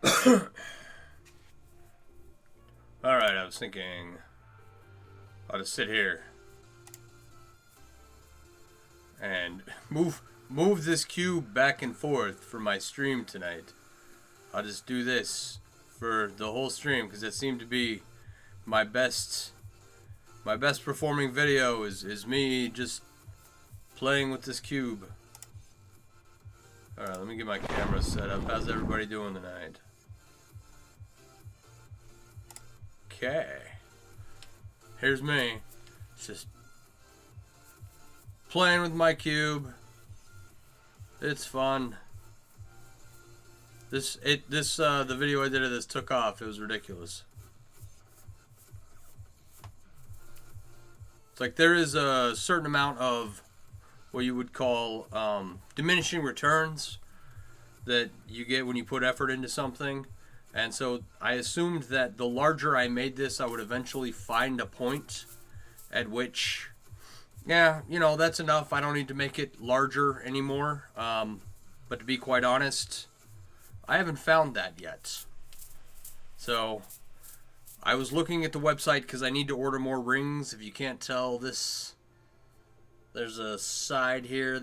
Alright, I was thinking I'll just sit here and move this cube back and forth for my stream tonight. I'll just do this for the whole stream because it seemed to be my best performing video is me just playing with this cube. Alright, let me get my camera set up. How's everybody doing tonight? Okay. Here's me. Just playing with my cube. It's fun. The video I did of this took off. It was ridiculous. It's like there is a certain amount of what you would call diminishing returns that you get when you put effort into something. And so I assumed that the larger I made this, I would eventually find a point at which, yeah, you know, that's enough. I don't need to make it larger anymore. But to be quite honest, I haven't found that yet. So I was looking at the website because I need to order more rings. If you can't tell, there's a side here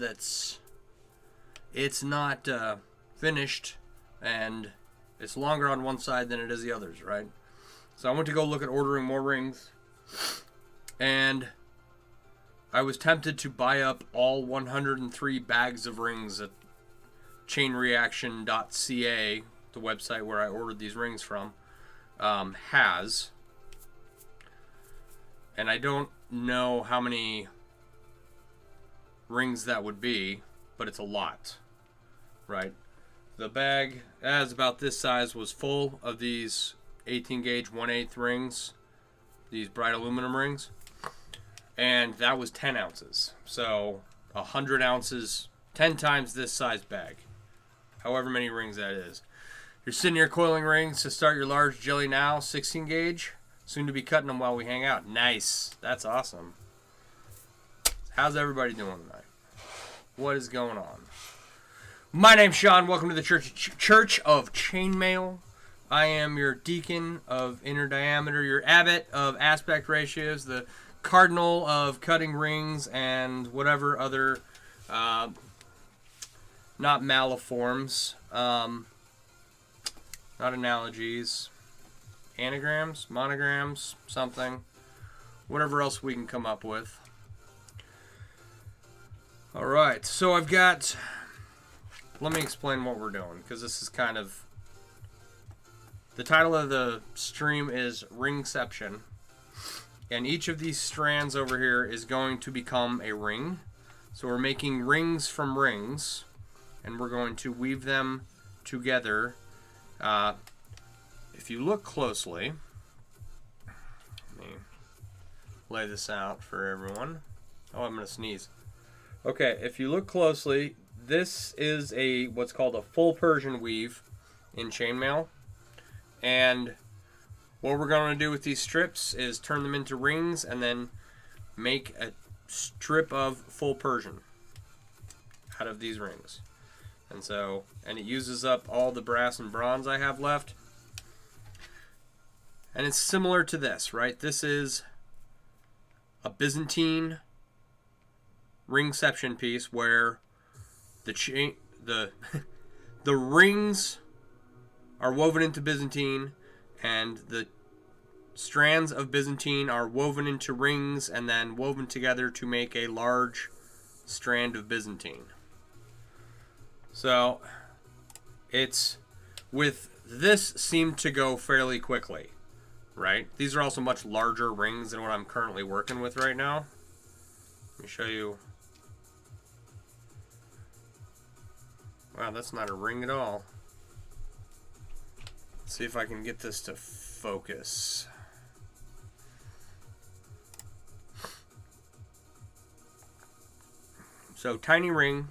it's not finished, and it's longer on one side than it is the others, right? So I went to go look at ordering more rings, and I was tempted to buy up all 103 bags of rings that chainreaction.ca, the website where I ordered these rings from, has. And I don't know how many rings that would be, but it's a lot, right? The bag, as about this size, was full of these 18 gauge 1/8 rings, these bright aluminum rings, and that was 10 ounces. So 100 ounces, 10 times this size bag, however many rings that is. You're sitting here coiling rings to start your large jelly now, 16 gauge. Soon to be cutting them while we hang out. Nice. That's awesome. How's everybody doing tonight? What is going on? My name's Sean. Welcome to the Church of Chainmail. I am your deacon of inner diameter, your abbot of aspect ratios, the cardinal of cutting rings, and whatever other, not malforms, not analogies, anagrams, monograms, something, whatever else we can come up with. All right, so I've got, let me explain what we're doing, because this is kind of, the title of the stream is Ringception, and each of these strands over here is going to become a ring. So we're making rings from rings, and we're going to weave them together. If you look closely, let me lay this out for everyone. Oh, I'm going to sneeze. Okay, if you look closely, this is what's called a full Persian weave in chainmail. And what we're going to do with these strips is turn them into rings and then make a strip of full Persian out of these rings. And it uses up all the brass and bronze I have left. And it's similar to this, right? This is a Byzantine ringception piece where the rings are woven into Byzantine, and the strands of Byzantine are woven into rings and then woven together to make a large strand of Byzantine. So it's with this seemed to go fairly quickly, right? These are also much larger rings than what I'm currently working with right now. Let me show you. Wow, that's not a ring at all. Let's see if I can get this to focus. So, tiny ring.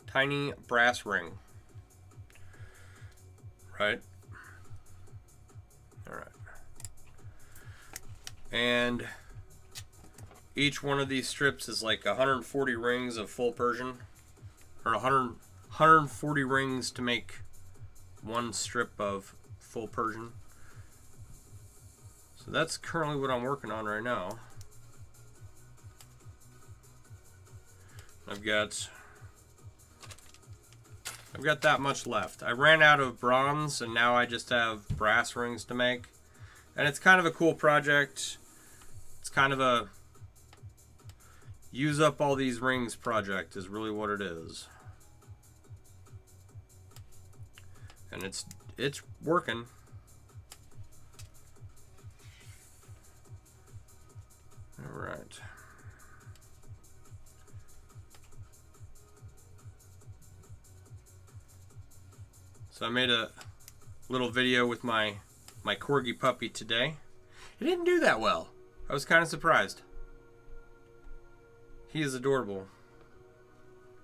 Tiny brass ring. Right? Alright. And each one of these strips is like 140 rings of full Persian. Or 100 140 rings to make one strip of full Persian. So that's currently what I'm working on right now. I've got that much left. I ran out of bronze and now I just have brass rings to make. And it's kind of a cool project. It's kind of a use up all these rings project is really what it is. And it's working. All right. So I made a little video with my corgi puppy today. It didn't do that well. I was kind of surprised. He is adorable.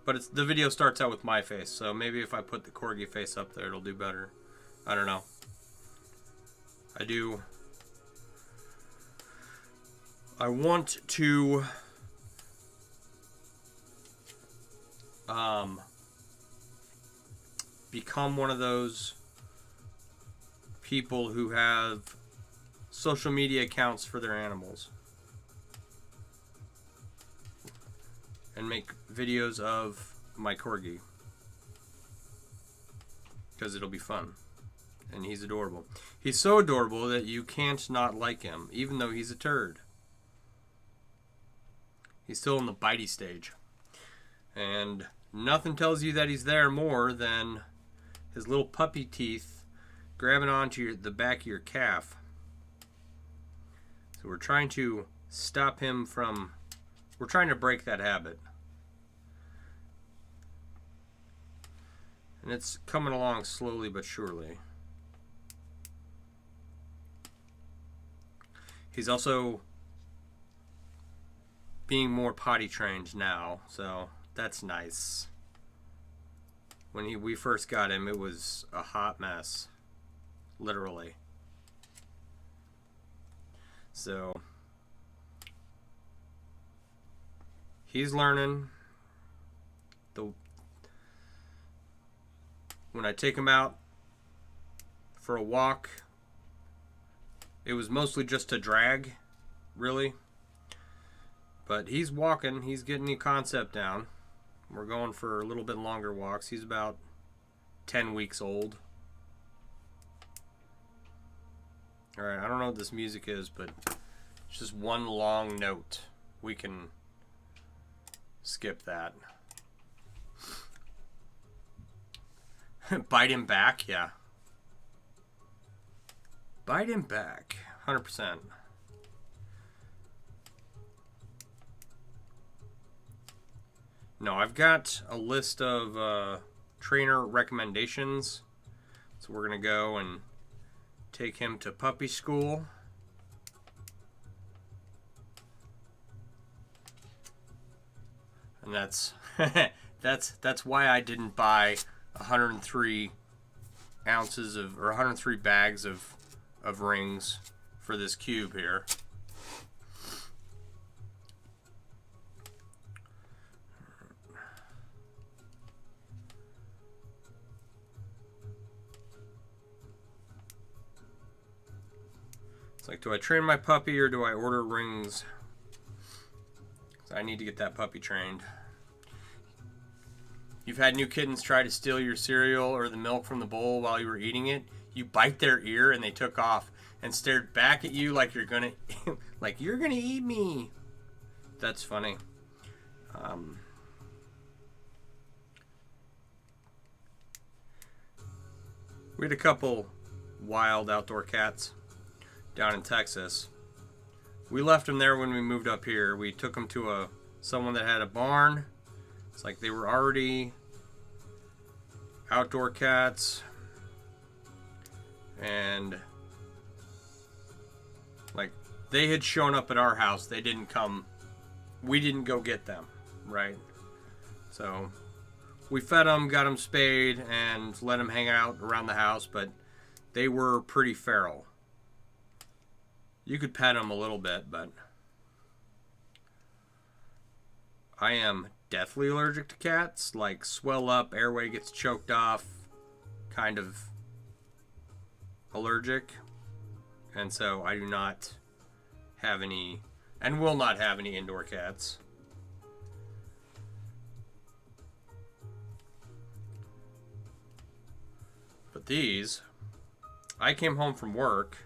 But the video starts out with my face, so maybe if I put the corgi face up there, it'll do better. I don't know. I want to become one of those people who have social media accounts for their animals and make videos of my corgi because it'll be fun. And he's adorable. He's so adorable that you can't not like him, even though he's a turd. He's still in the bitey stage. And nothing tells you that he's there more than his little puppy teeth grabbing onto the back of your calf. So we're trying to stop him from... We're trying to break that habit. And it's coming along slowly but surely. He's also being more potty trained now, so that's nice. When we first got him, it was a hot mess, literally. So he's learning. When I take him out for a walk, it was mostly just to drag, really. But he's walking. He's getting the concept down. We're going for a little bit longer walks. He's about 10 weeks old. Alright, I don't know what this music is, but it's just one long note. We can skip that. Bite him back? Yeah. Bite him back. 100%. No, I've got a list of trainer recommendations. So we're going to go and take him to puppy school. And that's that's why I didn't buy 103 ounces of, or 103 bags of rings for this cube here. It's like, do I train my puppy or do I order rings? So I need to get that puppy trained. You've had new kittens try to steal your cereal or the milk from the bowl while you were eating it. You bite their ear and they took off and stared back at you like you're gonna like you're gonna eat me. That's funny. We had a couple wild outdoor cats down in Texas. We left them there when we moved up here. We took them to someone that had a barn. It's like they were already outdoor cats, and like they had shown up at our house. They didn't come. We didn't go get them, right? So we fed them, got them spayed, and let them hang out around the house, but they were pretty feral. You could pet them a little bit, but I am deathly allergic to cats, like swell up, airway gets choked off, kind of allergic. And so I do not have any, and will not have any indoor cats. But these, I came home from work,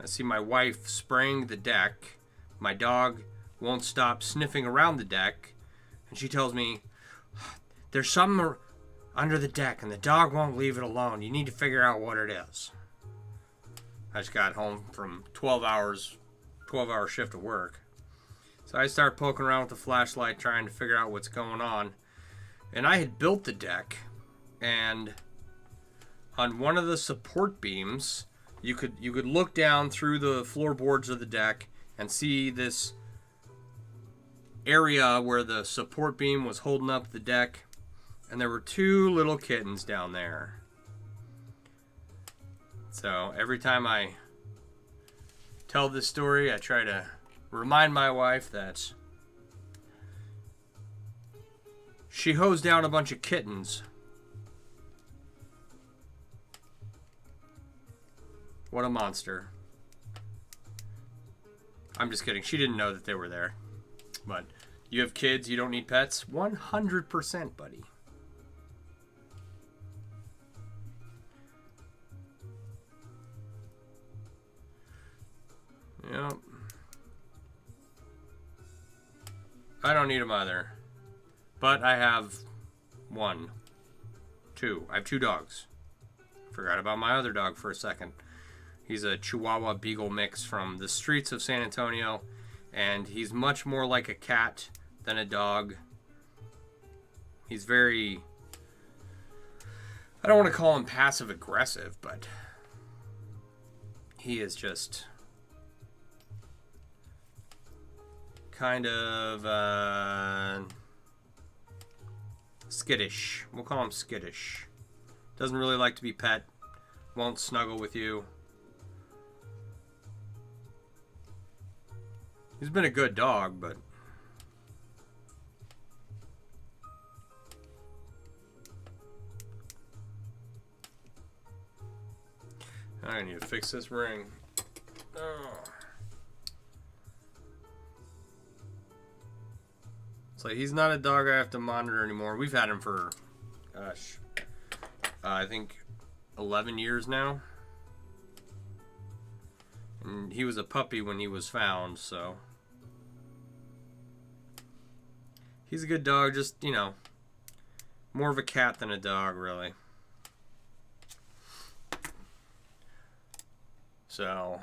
I see my wife spraying the deck. My dog won't stop sniffing around the deck, and she tells me, there's something under the deck and the dog won't leave it alone. You need to figure out what it is. I just got home from 12-hour shift of work. So I start poking around with the flashlight trying to figure out what's going on. And I had built the deck, and on one of the support beams, you could look down through the floorboards of the deck and see this area where the support beam was holding up the deck, and there were 2 little kittens down there. So every time I tell this story, I try to remind my wife that she hosed down a bunch of kittens. What a monster. I'm just kidding. She didn't know that they were there. But you have kids, you don't need pets? 100%, buddy. Yep. I don't need them either. But I have 2. I have 2 dogs. Forgot about my other dog for a second. He's a Chihuahua Beagle mix from the streets of San Antonio, and he's much more like a cat than a dog. He's very, I don't want to call him passive aggressive, but he is just kind of skittish. We'll call him skittish. Doesn't really like to be pet. Won't snuggle with you. He's been a good dog, but I need to fix this ring. Oh. It's like he's not a dog I have to monitor anymore. We've had him for, gosh, I think 11 years now. And he was a puppy when he was found, so he's a good dog, just, you know, more of a cat than a dog, really. So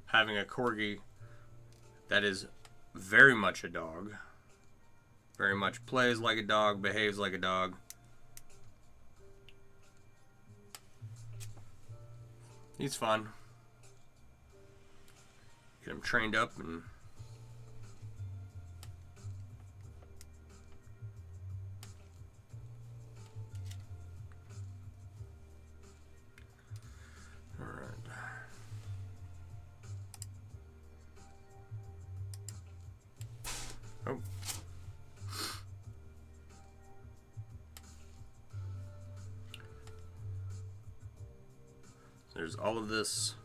having a corgi that is very much a dog, very much plays like a dog, behaves like a dog. He's fun. Get him trained up and all right. Oh. There's all of this.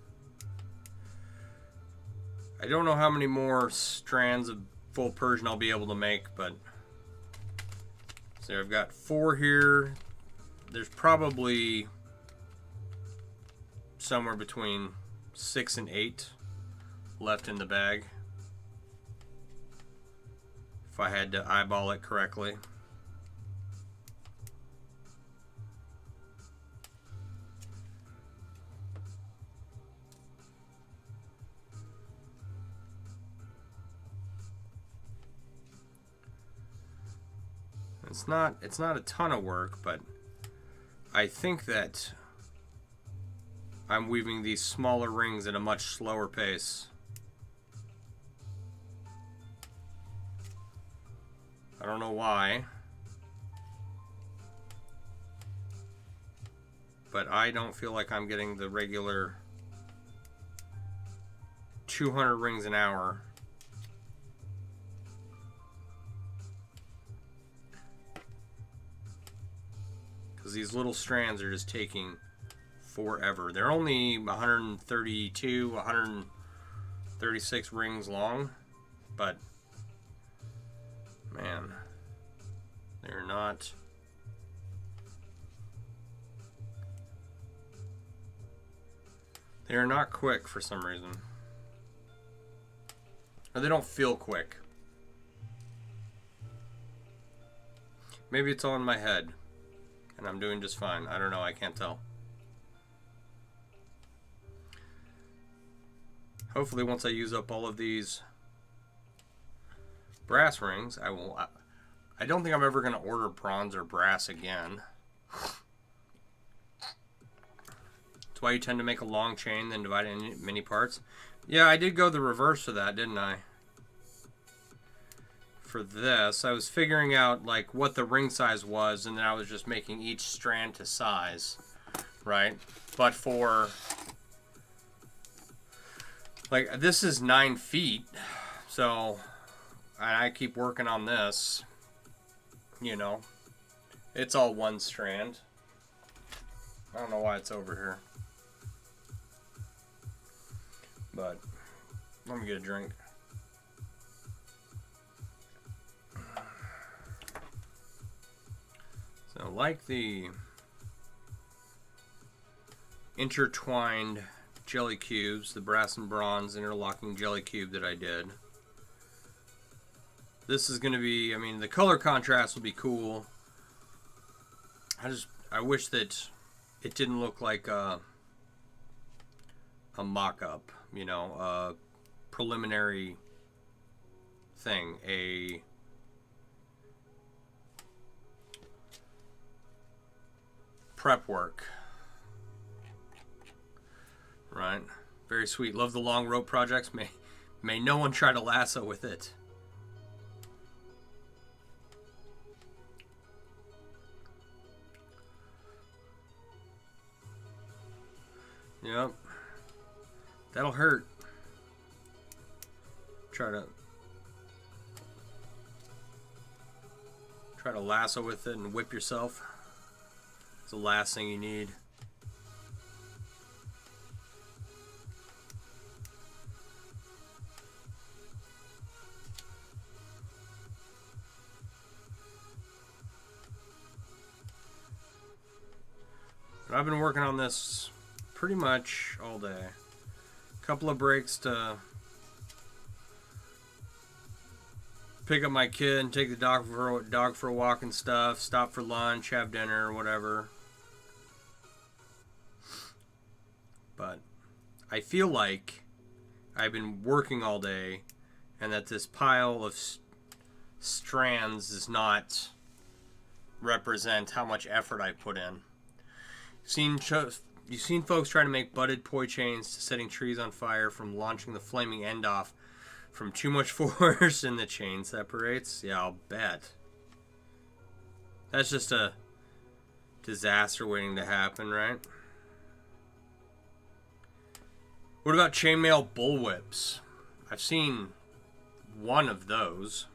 I don't know how many more strands of full Persian I'll be able to make, but so I've got 4 here. There's probably somewhere between 6 and 8 left in the bag, if I had to eyeball it correctly. It's not a ton of work, but I think that I'm weaving these smaller rings at a much slower pace. I don't know why, but I don't feel like I'm getting the regular 200 rings an hour. Because these little strands are just taking forever. They're only 132, 136 rings long, but man, they're not. They're not quick for some reason. Or they don't feel quick. Maybe it's all in my head and I'm doing just fine. I don't know, I can't tell. Hopefully once I use up all of these brass rings, I don't think I'm ever going to order bronze or brass again. That's why you tend to make a long chain, then divide it into many parts. Yeah, I did go the reverse of that, didn't I? For this, I was figuring out like what the ring size was, and then I was just making each strand to size, right? But for like this is 9 feet, so I keep working on this. You know, it's all one strand. I don't know why it's over here. But let me get a drink. So like the intertwined jelly cubes, the brass and bronze interlocking jelly cube that I did, this is going to be, I mean, the color contrast will be cool. I wish that it didn't look like a mock-up, you know, a preliminary thing, a prep work, right? Very sweet. Love the long rope projects. May no one try to lasso with it. Yep. That'll hurt. Try to lasso with it and whip yourself. It's the last thing you need. But I've been working on this pretty much all day. Couple of breaks to pick up my kid and take the dog for a walk and stuff, stop for lunch, have dinner, whatever. But I feel like I've been working all day and that this pile of strands does not represent how much effort I put in. You've seen folks try to make butted poi chains to setting trees on fire from launching the flaming end off from too much force and the chain separates? Yeah, I'll bet. That's just a disaster waiting to happen, right? What about chainmail bullwhips? I've seen one of those.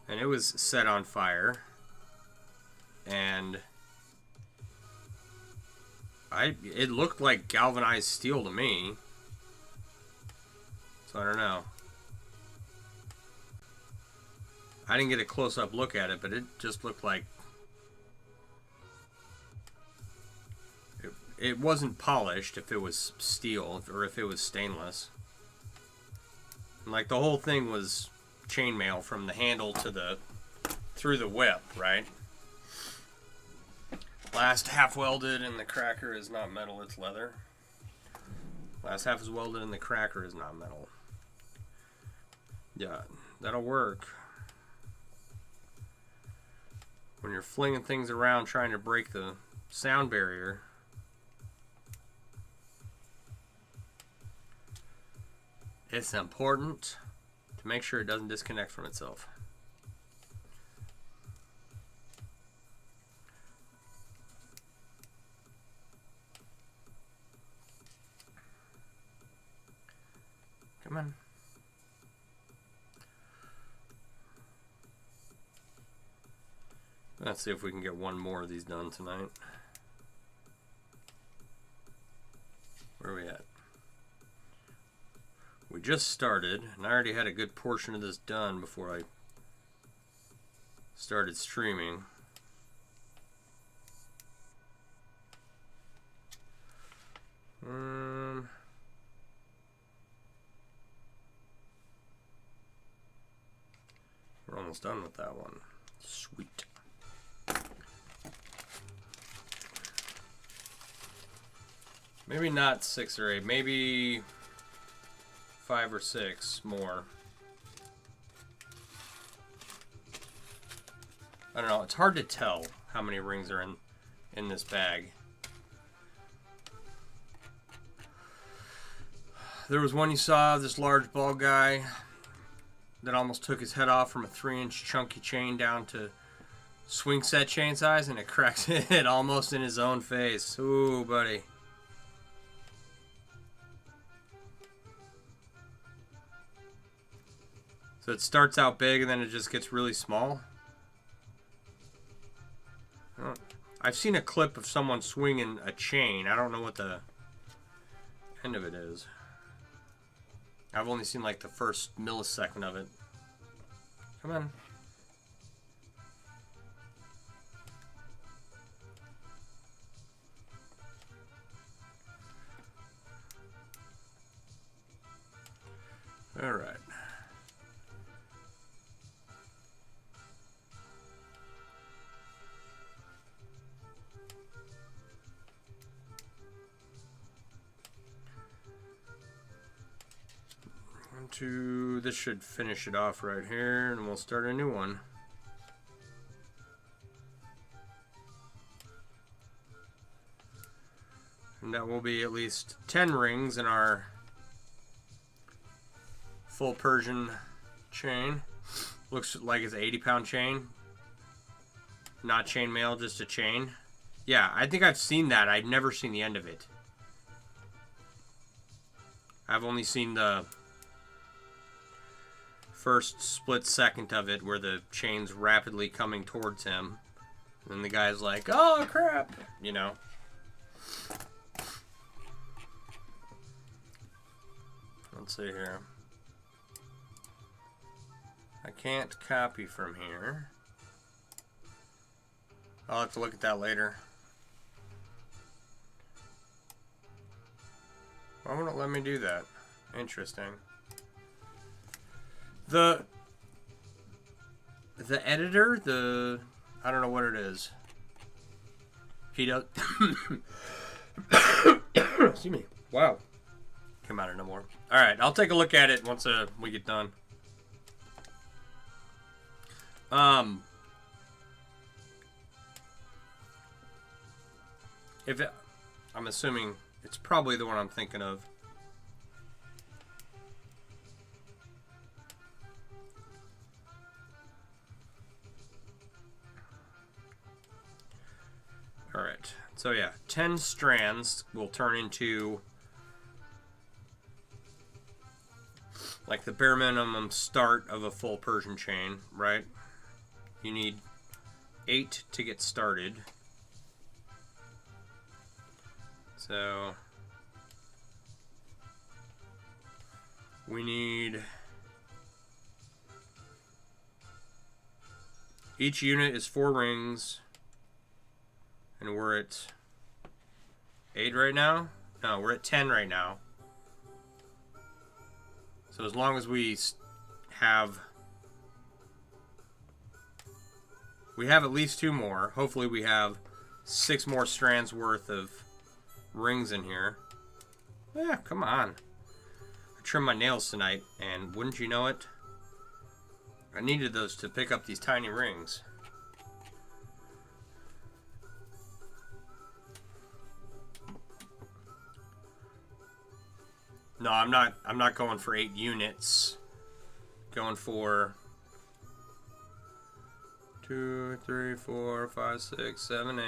And it was set on fire. And it looked like galvanized steel to me. So I don't know. I didn't get a close-up look at it, but it just looked like it wasn't polished if it was steel or if it was stainless. And like the whole thing was chainmail from the handle to through the whip, right? Last half welded and the cracker is not metal, it's leather. Last half is welded and the cracker is not metal. Yeah, that'll work. When you're flinging things around trying to break the sound barrier. It's important to make sure it doesn't disconnect from itself. Come on. Let's see if we can get one more of these done tonight. Where are we at? We just started, and I already had a good portion of this done before I started streaming. We're almost done with that one. Sweet. Maybe not 6 or 8, maybe 5 or 6 more. I don't know, it's hard to tell how many rings are in this bag. There was one you saw, this large bald guy that almost took his head off from a 3-inch chunky chain down to swing set chain size, and it cracks it almost in his own face. Ooh, buddy. So it starts out big and then it just gets really small. I've seen a clip of someone swinging a chain. I don't know what the end of it is. I've only seen like the first millisecond of it. Come on. All right. This should finish it off right here, and we'll start a new one. And that will be at least 10 rings in our full Persian chain. Looks like it's an 80-pound chain. Not chainmail, just a chain. Yeah, I think I've seen that. I've never seen the end of it. I've only seen the first split second of it where the chain's rapidly coming towards him. And then the guy's like, oh crap, you know. Let's see here. I can't copy from here. I'll have to look at that later. Why won't it let me do that? Interesting. The editor, I don't know what it is. He does. Excuse me. Wow. Come out of no more. All right, I'll take a look at it once we get done. I'm assuming it's probably the one I'm thinking of. Alright, so yeah, 10 strands will turn into like the bare minimum start of a full Persian chain, right? You need 8 to get started. So we need, each unit is 4 rings. And we're at 8 right now? No, we're at 10 right now. So as long as we have at least 2 more. Hopefully we have 6 more strands worth of rings in here. Yeah, come on. I trimmed my nails tonight, and wouldn't you know it, I needed those to pick up these tiny rings. No, I'm not going for 8 units. Going for 2, 3, 4, 5, 6, 7, 8.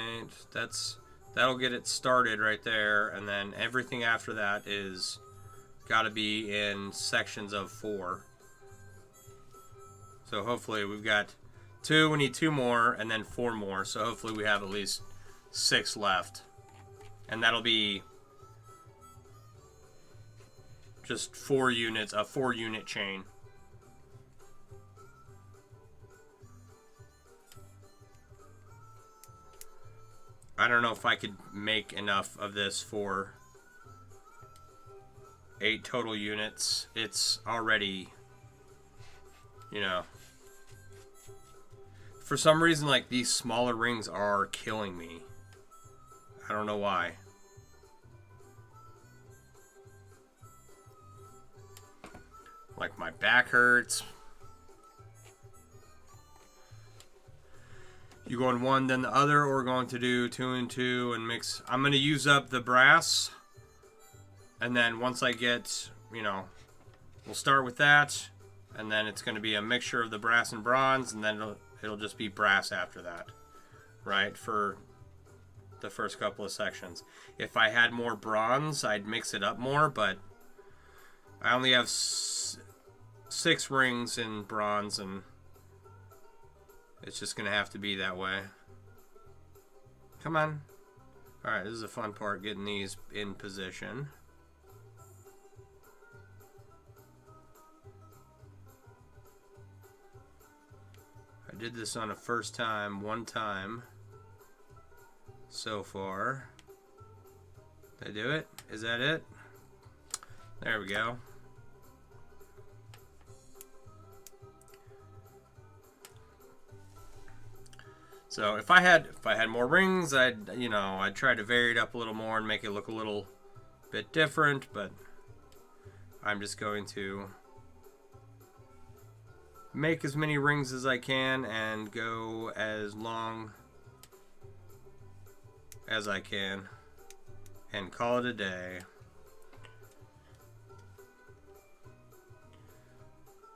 That'll get it started right there, and then everything after that is got to be in sections of 4. So hopefully we've got 2, we need 2 more, and then 4 more. So hopefully we have at least 6 left. And that'll be just 4 units, a 4-unit chain. I don't know if I could make enough of this for 8 total units. It's already, you know, for some reason, like, these smaller rings are killing me. I don't know why. Like, my back hurts. You go in one, then the other, or we're going to do 2 and 2 and mix. I'm going to use up the brass. And then once I get, you know, we'll start with that. And then it's going to be a mixture of the brass and bronze. And then it'll just be brass after that. Right? For the first couple of sections. If I had more bronze, I'd mix it up more. But I only have 6 rings in bronze, and it's just going to have to be that way. Come on. Alright, this is a fun part, getting these in position. I did this on a first time, one time so far. Did I do it? Is that it? There we go. So if I had more rings, I'd try to vary it up a little more and make it look a little bit different, but I'm just going to make as many rings as I can and go as long as I can and call it a day.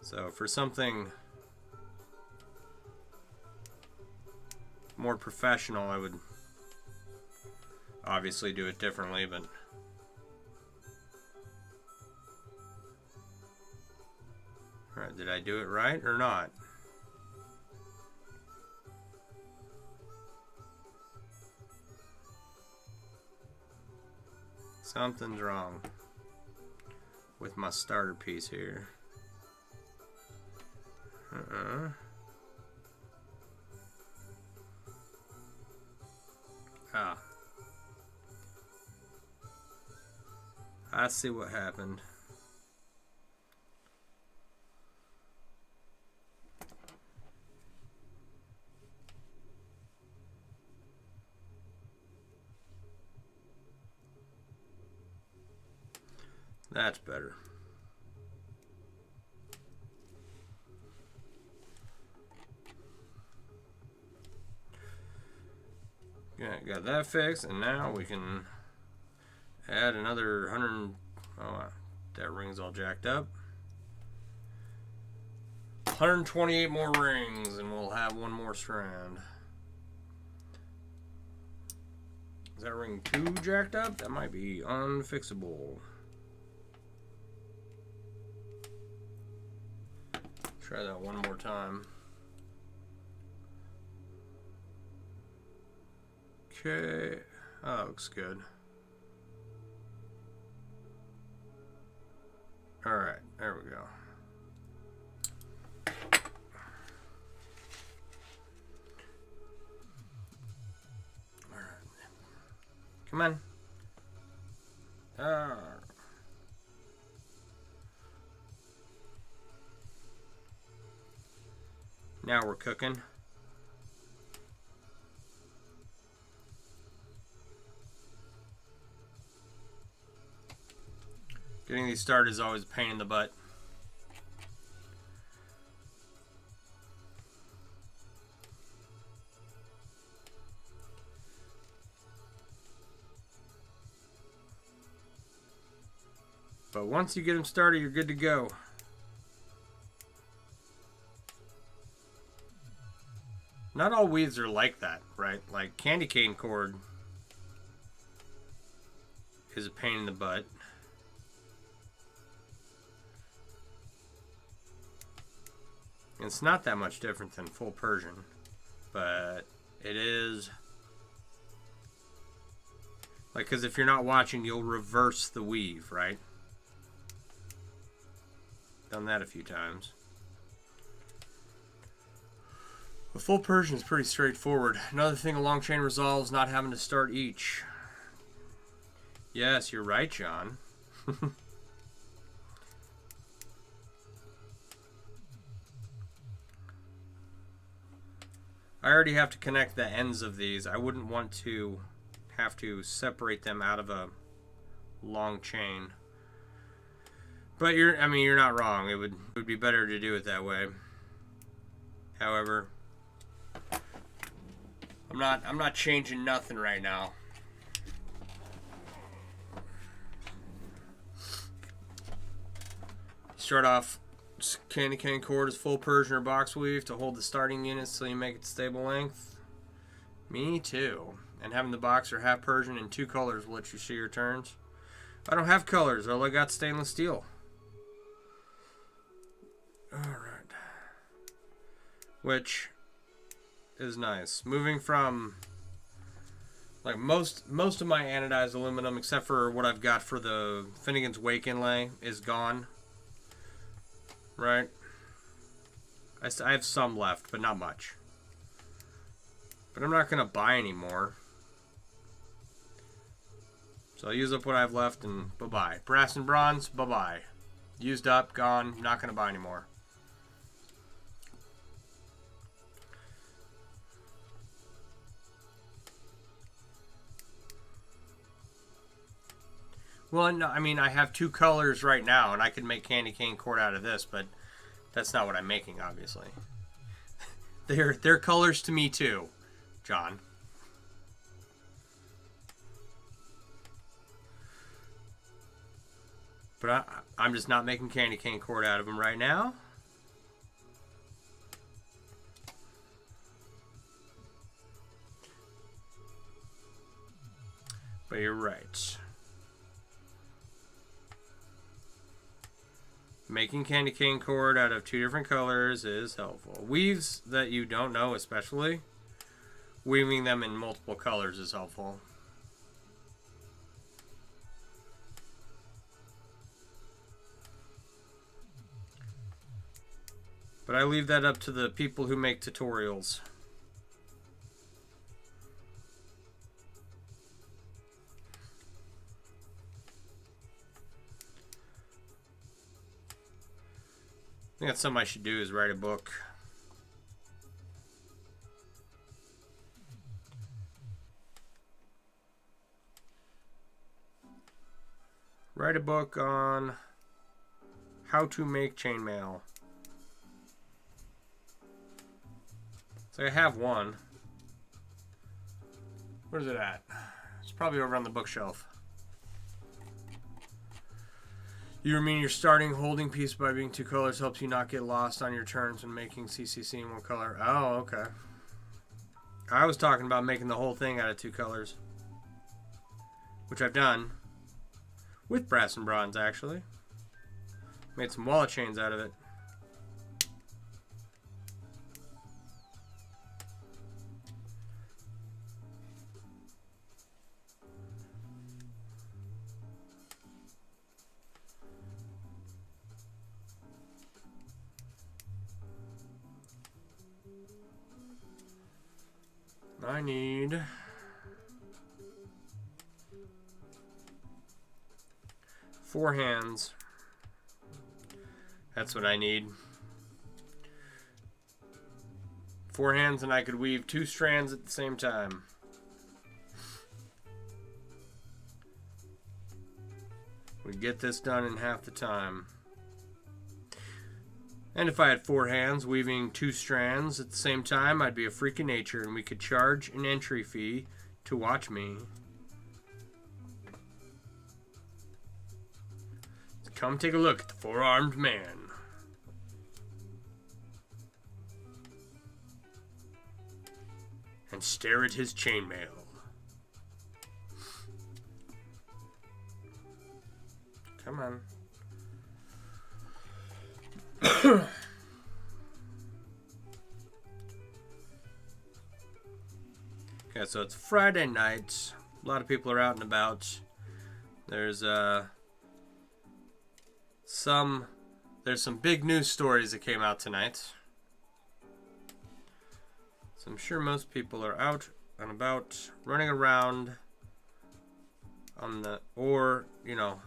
So for something more professional, I would obviously do it differently, but alright, did I do it right or not? Something's wrong with my starter piece here. Ah. I see what happened. That's better. Yeah, got that fixed, and now we can add another 100. Oh, that ring's all jacked up. 128 more rings, and we'll have one more strand. Is that ring too jacked up? That might be unfixable. Try that one more time. Okay, that looks good. Alright, there we go. Alright. Come on. Now we're cooking. Getting these started is always a pain in the butt. But once you get them started, you're good to go. Not all weaves are like that, right? Like candy cane cord is a pain in the butt. It's not that much different than full Persian, but it is. Like, because if you're not watching, you'll reverse the weave, right? Done that a few times. The full Persian is pretty straightforward. Another thing a long chain resolves, not having to start each. Yes, you're right, John. I already have to connect the ends of these. I wouldn't want to have to separate them out of a long chain. But you're not wrong. It would be better to do it that way. However, I'm not changing nothing right now. Start off, candy cane cord is full Persian or box weave to hold the starting unit so you make it stable length. Me too. And having the box or half Persian in 2 colors will let you see your turns. I don't have colors. All I got stainless steel. Alright. Which is nice. Moving from, like, most of my anodized aluminum, except for what I've got for the Finnegan's Wake inlay, is gone. Right? I have some left, but not much. But I'm not going to buy any more. So I'll use up what I have left and bye-bye. Brass and bronze, bye-bye. Used up, gone, not going to buy any more. Well, no, I mean, I have 2 colors right now, and I could make candy cane cord out of this, but that's not what I'm making, obviously. They're colors to me, too, John. But I'm just not making candy cane cord out of them right now. But you're right. Making candy cane cord out of 2 different colors is helpful. Weaves that you don't know, especially, weaving them in multiple colors is helpful. But I leave that up to the people who make tutorials. I think that's something I should do, is write a book. Write a book on how to make chainmail. So I have one. Where's it at? It's probably over on the bookshelf. You mean your starting holding piece by being 2 colors helps you not get lost on your turns when making CCC in 1 color. Oh, okay. I was talking about making the whole thing out of 2 colors. Which I've done. With brass and bronze, actually. Made some wallet chains out of it. I need 4 hands. That's what I need. 4 hands and I could weave 2 strands at the same time. We'd get this done in half the time. And if I had 4 hands weaving 2 strands at the same time, I'd be a freak of nature, and we could charge an entry fee to watch me. Come take a look at the 4-armed man. And stare at his chainmail. Come on. So it's Friday night. A lot of people are out and about. There's some big news stories that came out tonight. So I'm sure most people are out and about, running around on the, or, you know,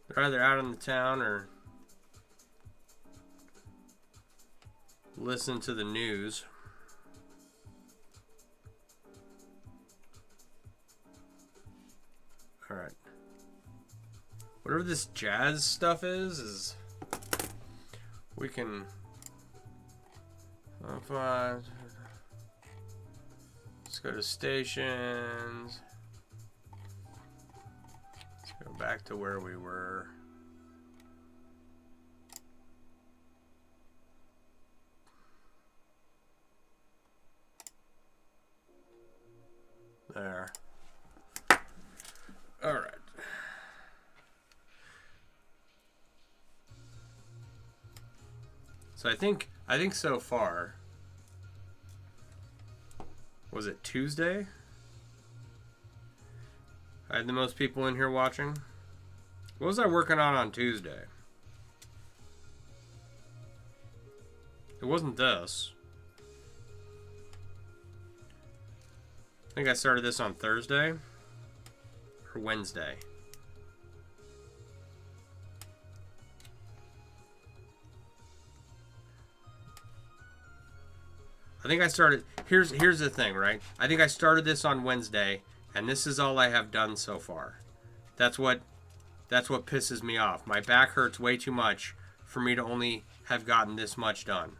they're either out in the town or listen to the news. All right. Whatever this jazz stuff is we can let's go to stations. Let's go back to where we were. There. All right. So I think so far, was it Tuesday? I had the most people in here watching. What was I working on Tuesday? It wasn't this. I think I started this on Thursday or Wednesday. I think I started, here's the thing, right? I think I started this on Wednesday, and this is all I have done so far. That's what pisses me off. My back hurts way too much for me to only have gotten this much done.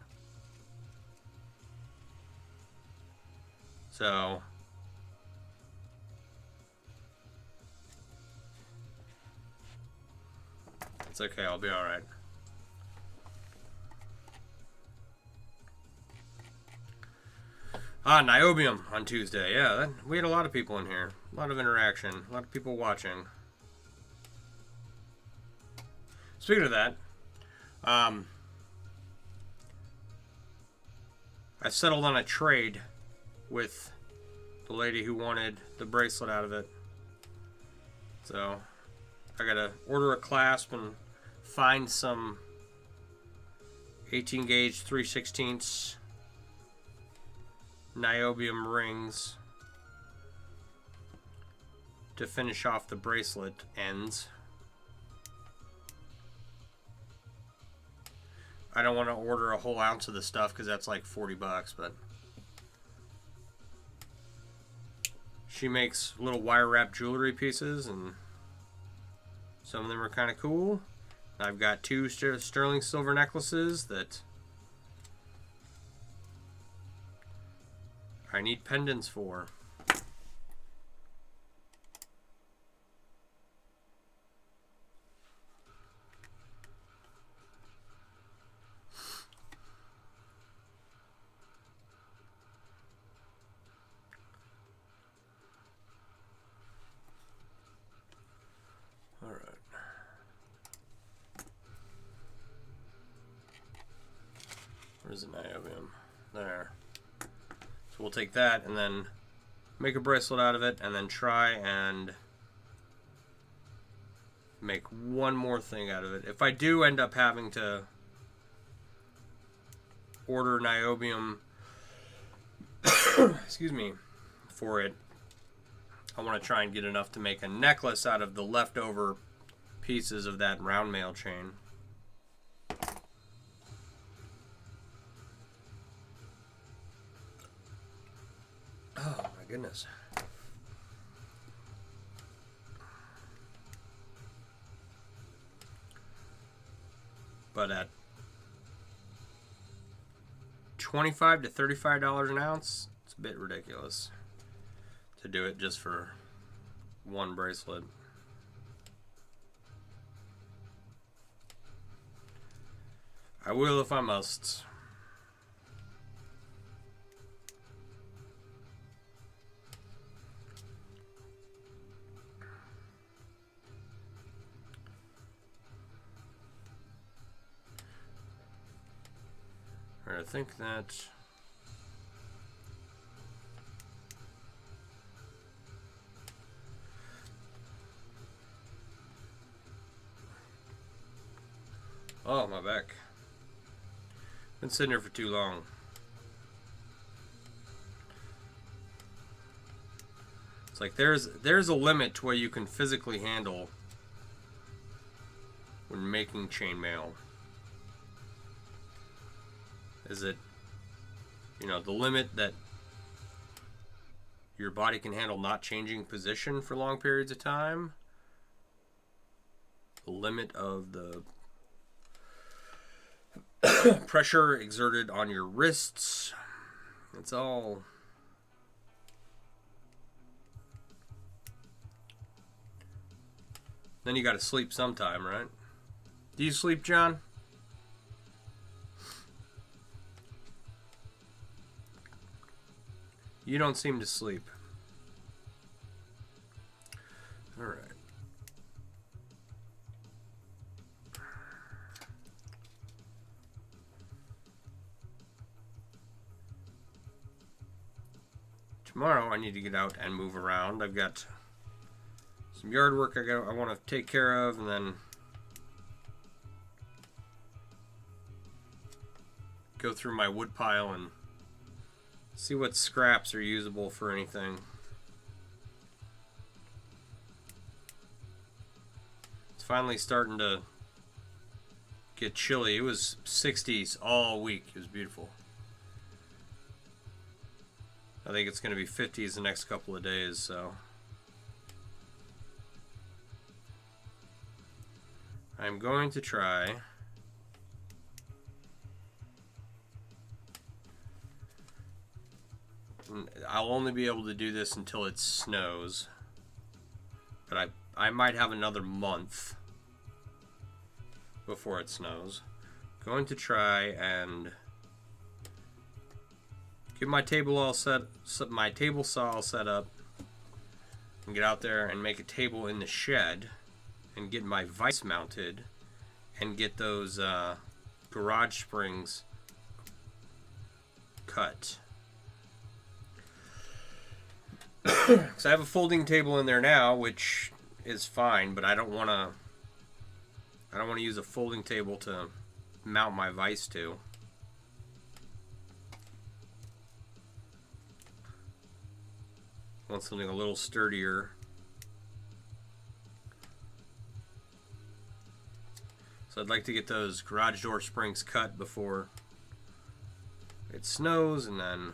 So it's okay, I'll be all right. Niobium on Tuesday. Yeah, we had a lot of people in here. A lot of interaction. A lot of people watching. Speaking of that, I settled on a trade with the lady who wanted the bracelet out of it. So I gotta order a clasp and find some 18 gauge 3/16 niobium rings to finish off the bracelet ends. I don't want to order a whole ounce of the stuff because that's like $40, but she makes little wire wrap jewelry pieces and some of them are kind of cool. I've got 2 sterling silver necklaces that I need pendants for. All right. Where's the niobium? There. We'll take that and then make a bracelet out of it and then try and make one more thing out of it. If I do end up having to order niobium excuse me, for it, I want to try and get enough to make a necklace out of the leftover pieces of that round mail chain. Oh my goodness. But at $25 to $35 an ounce, it's a bit ridiculous to do it just for one bracelet. I will if I must. I think that Oh, my back. Been sitting here for too long. It's like there's a limit to what you can physically handle when making chainmail. Is it, you know, the limit that your body can handle not changing position for long periods of time? The limit of the pressure exerted on your wrists. It's all... Then you got to sleep sometime, right? Do you sleep, John? You don't seem to sleep. All right. Tomorrow I need to get out and move around. I've got some yard work I want to take care of, and then go through my wood pile and see what scraps are usable for anything. It's finally starting to get chilly. It was 60s all week. It was beautiful. I think it's going to be 50s the next couple of days, so I'm going to try I'll only be able to do this until it snows, but I might have another month before it snows. Going to try and get my table saw all set up, and get out there and make a table in the shed, and get my vise mounted, and get those garage springs cut. Because I have a folding table in there now, which is fine, but I don't want to use a folding table to mount my vise to. I want something a little sturdier. So I'd like to get those garage door springs cut before it snows, and then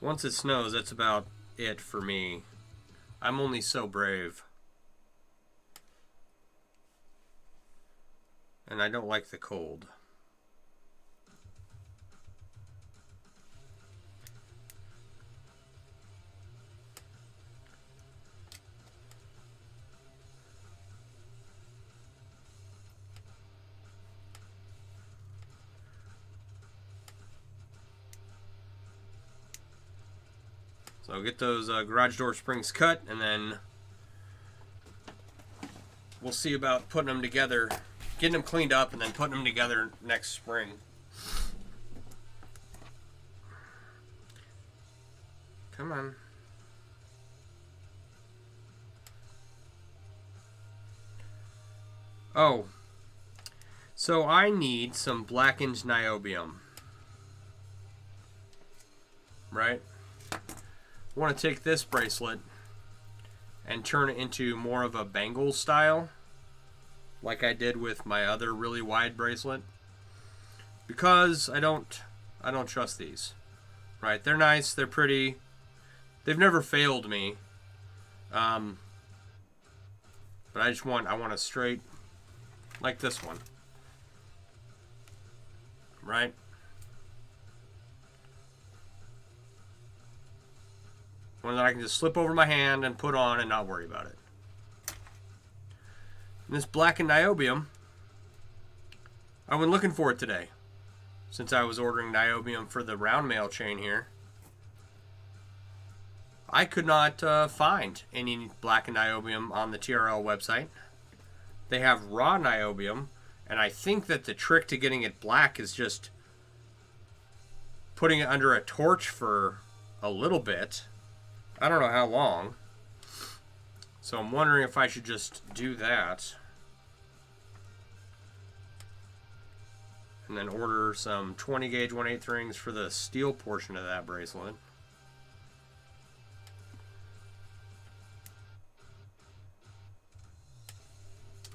once it snows, that's about it for me. I'm only so brave. And I don't like the cold. So I'll get those garage door springs cut, and then we'll see about putting them together, getting them cleaned up, and then putting them together next spring. Come on. Oh, so I need some blackened niobium, right? I want to take this bracelet and turn it into more of a bangle style, like I did with my other really wide bracelet, because I don't trust these, right? They're nice, they're pretty, they've never failed me, but I want a straight, like this one, right? One that I can just slip over my hand and put on and not worry about it. And this blackened niobium, I went looking for it today, since I was ordering niobium for the round mail chain here. I could not find any blackened niobium on the TRL website. They have raw niobium, and I think that the trick to getting it black is just putting it under a torch for a little bit. I don't know how long, So I'm wondering if I should just do that. And then order some 20 gauge 1/8 rings for the steel portion of that bracelet.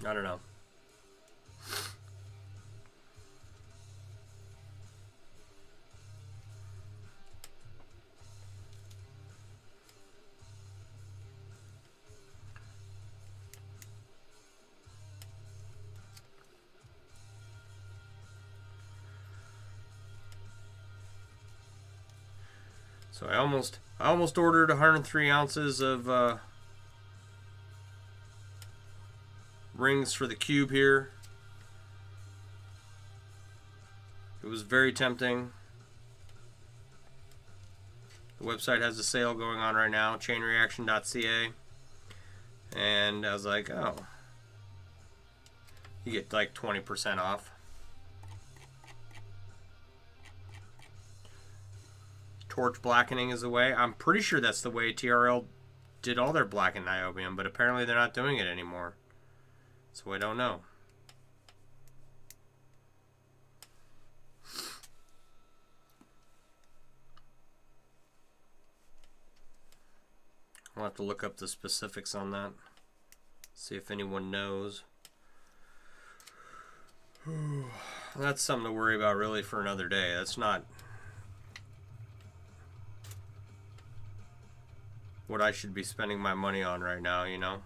I don't know. So I almost ordered 103 ounces of rings for the cube here. It was very tempting. The website has a sale going on right now, chainreaction.ca. And I was like, oh, you get like 20% off. Torch blackening is the way. I'm pretty sure that's the way TRL did all their blackened niobium, but apparently they're not doing it anymore. So I don't know. I'll have to look up the specifics on that. See if anyone knows. That's something to worry about really for another day. That's not what I should be spending my money on right now, you know?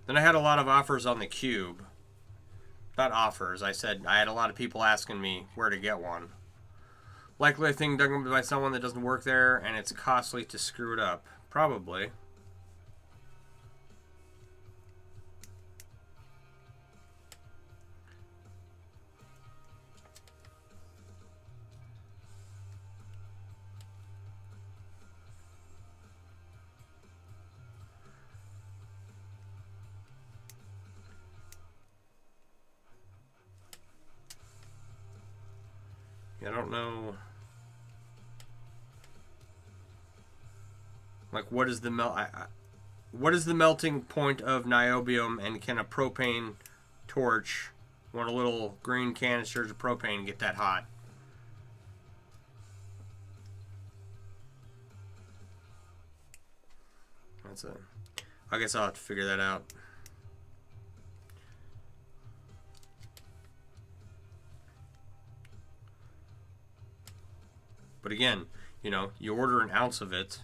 Then I had a lot of offers on the cube. Not offers, I said I had a lot of people asking me where to get one. Likely a thing done by someone that doesn't work there and it's costly to screw it up. Probably. I don't know. Like, what is the what is the melting point of niobium, and can a propane torch, one of the little green canisters of propane, get that hot? I guess I'll have to figure that out. But again, you know, you order an ounce of it.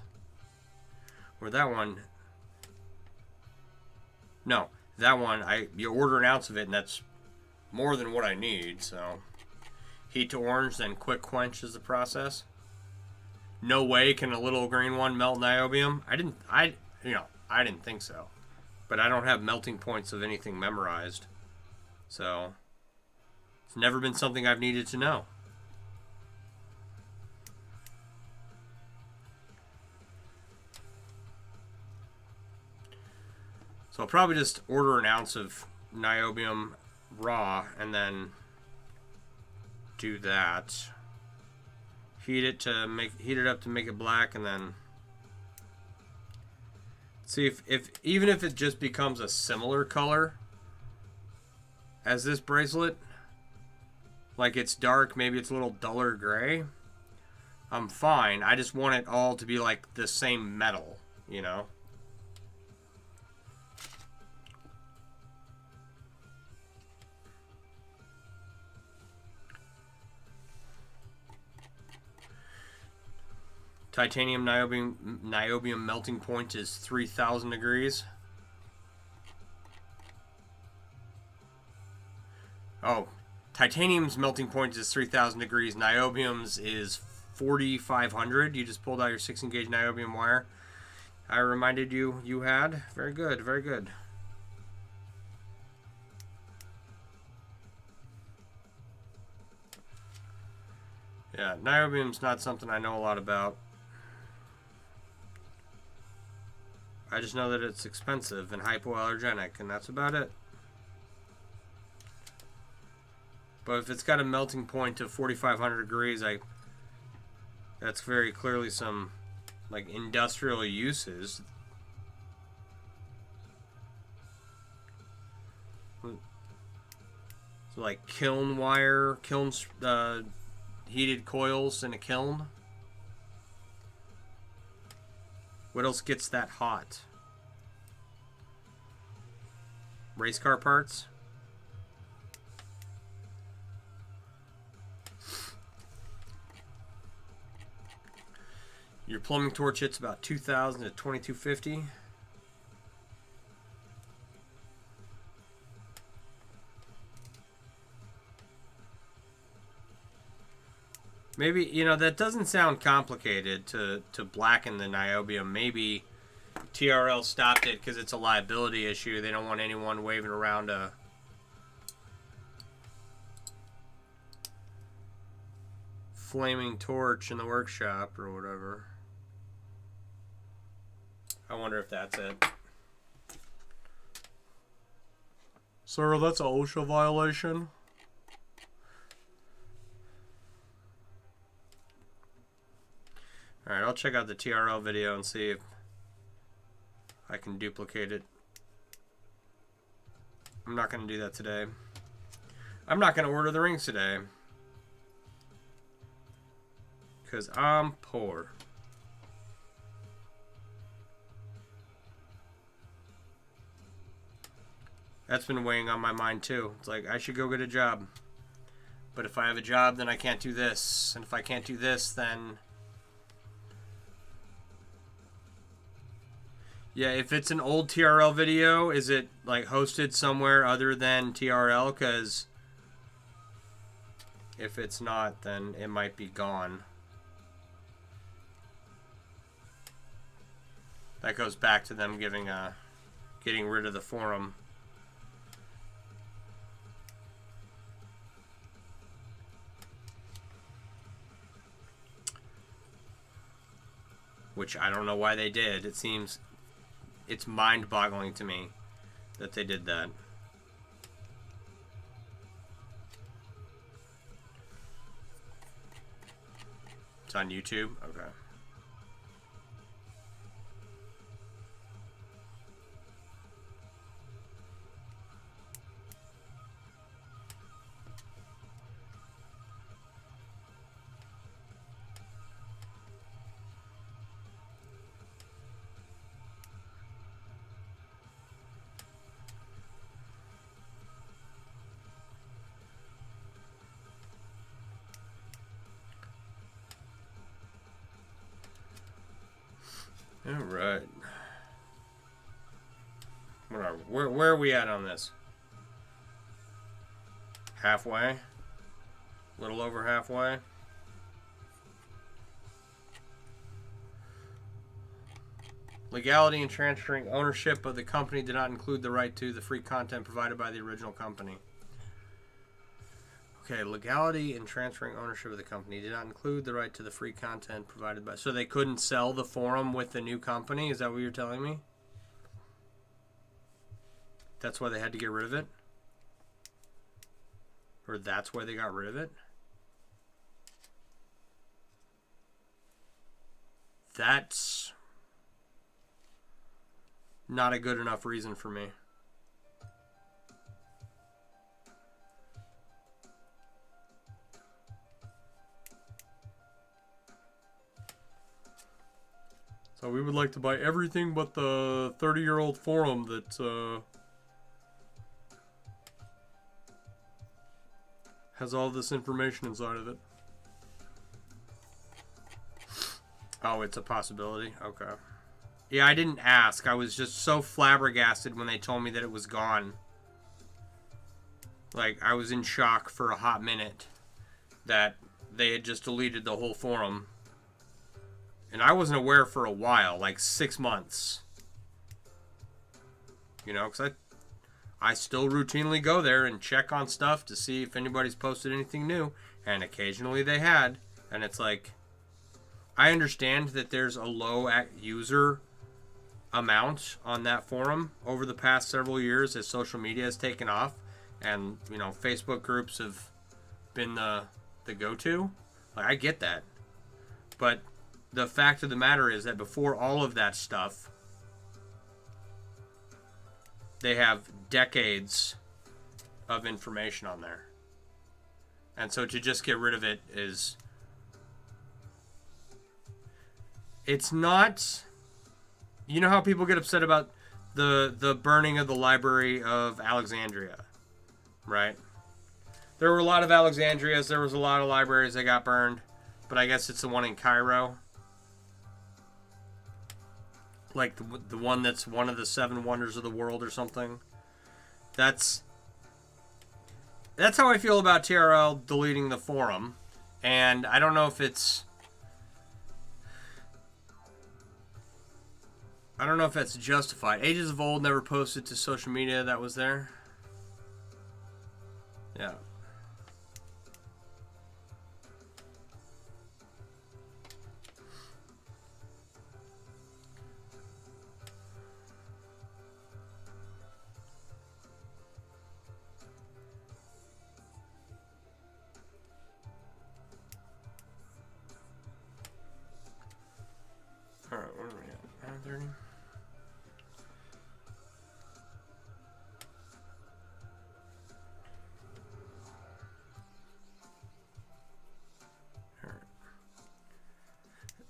Or that one. No, that one, you order an ounce of it and that's more than what I need, so. Heat to orange, then quick quench is the process. No way can a little green one melt niobium. I didn't think so. But I don't have melting points of anything memorized. So, it's never been something I've needed to know. So I'll probably just order an ounce of niobium raw and then do that. Heat it up to make it black, and then see if even if it just becomes a similar color as this bracelet, like it's dark, maybe it's a little duller gray, I'm fine. I just want it all to be like the same metal, you know? Titanium niobium melting point is 3,000 degrees. Oh, titanium's melting point is 3,000 degrees. Niobium's is 4,500. You just pulled out your 16 gauge niobium wire. I reminded you had. Very good, very good. Yeah, niobium's not something I know a lot about. I just know that it's expensive and hypoallergenic, and that's about it. But if it's got a melting point of 4,500 degrees, That's very clearly some, like, industrial uses. So, like, kiln wire, heated coils in a kiln. What else gets that hot? Race car parts? Your plumbing torch hits about 2,000 to 2,250. Maybe, you know, that doesn't sound complicated to blacken the niobium. Maybe TRL stopped it because it's a liability issue. They don't want anyone waving around a flaming torch in the workshop or whatever. I wonder if that's it. Sir, that's a OSHA violation. Alright, I'll check out the TRL video and see if I can duplicate it. I'm not going to do that today. I'm not going to order the rings today. Because I'm poor. That's been weighing on my mind too. It's like, I should go get a job. But if I have a job, then I can't do this. And if I can't do this, then... Yeah, if it's an old TRL video, is it like hosted somewhere other than TRL? Because if it's not, then it might be gone. That goes back to them getting rid of the forum. Which I don't know why they did. It seems... It's mind-boggling to me that they did that. It's on YouTube? Okay. All right. Where are we at on this? Halfway? A little over halfway? Legality in transferring ownership of the company did not include the right to the free content provided by the original company. Okay, legality in transferring ownership of the company did not include the right to the free content provided by... So they couldn't sell the forum with the new company? Is that what you're telling me? That's why they had to get rid of it? Or that's why they got rid of it? That's not a good enough reason for me. So we would like to buy everything but the 30-year-old forum that has all this information inside of it. Oh, it's a possibility? Okay. Yeah, I didn't ask. I was just so flabbergasted when they told me that it was gone. Like, I was in shock for a hot minute that they had just deleted the whole forum. And I wasn't aware for a while, like 6 months. You know, because I still routinely go there and check on stuff to see if anybody's posted anything new. And occasionally they had. And it's like, I understand that there's a low user amount on that forum over the past several years as social media has taken off. And, you know, Facebook groups have been the go-to. Like, I get that. But the fact of the matter is that before all of that stuff, they have decades of information on there. And so to just get rid of it is... It's not... You know how people get upset about the burning of the Library of Alexandria, right? There were a lot of Alexandrias. There was a lot of libraries that got burned. But I guess it's the one in Cairo. Like the one that's one of the 7 wonders of the world or something. That's how I feel about TRL deleting the forum. And I don't know if it's... I don't know if that's justified. Ages of Old never posted to social media that was there. Yeah. Alright, where are we at? 9:30?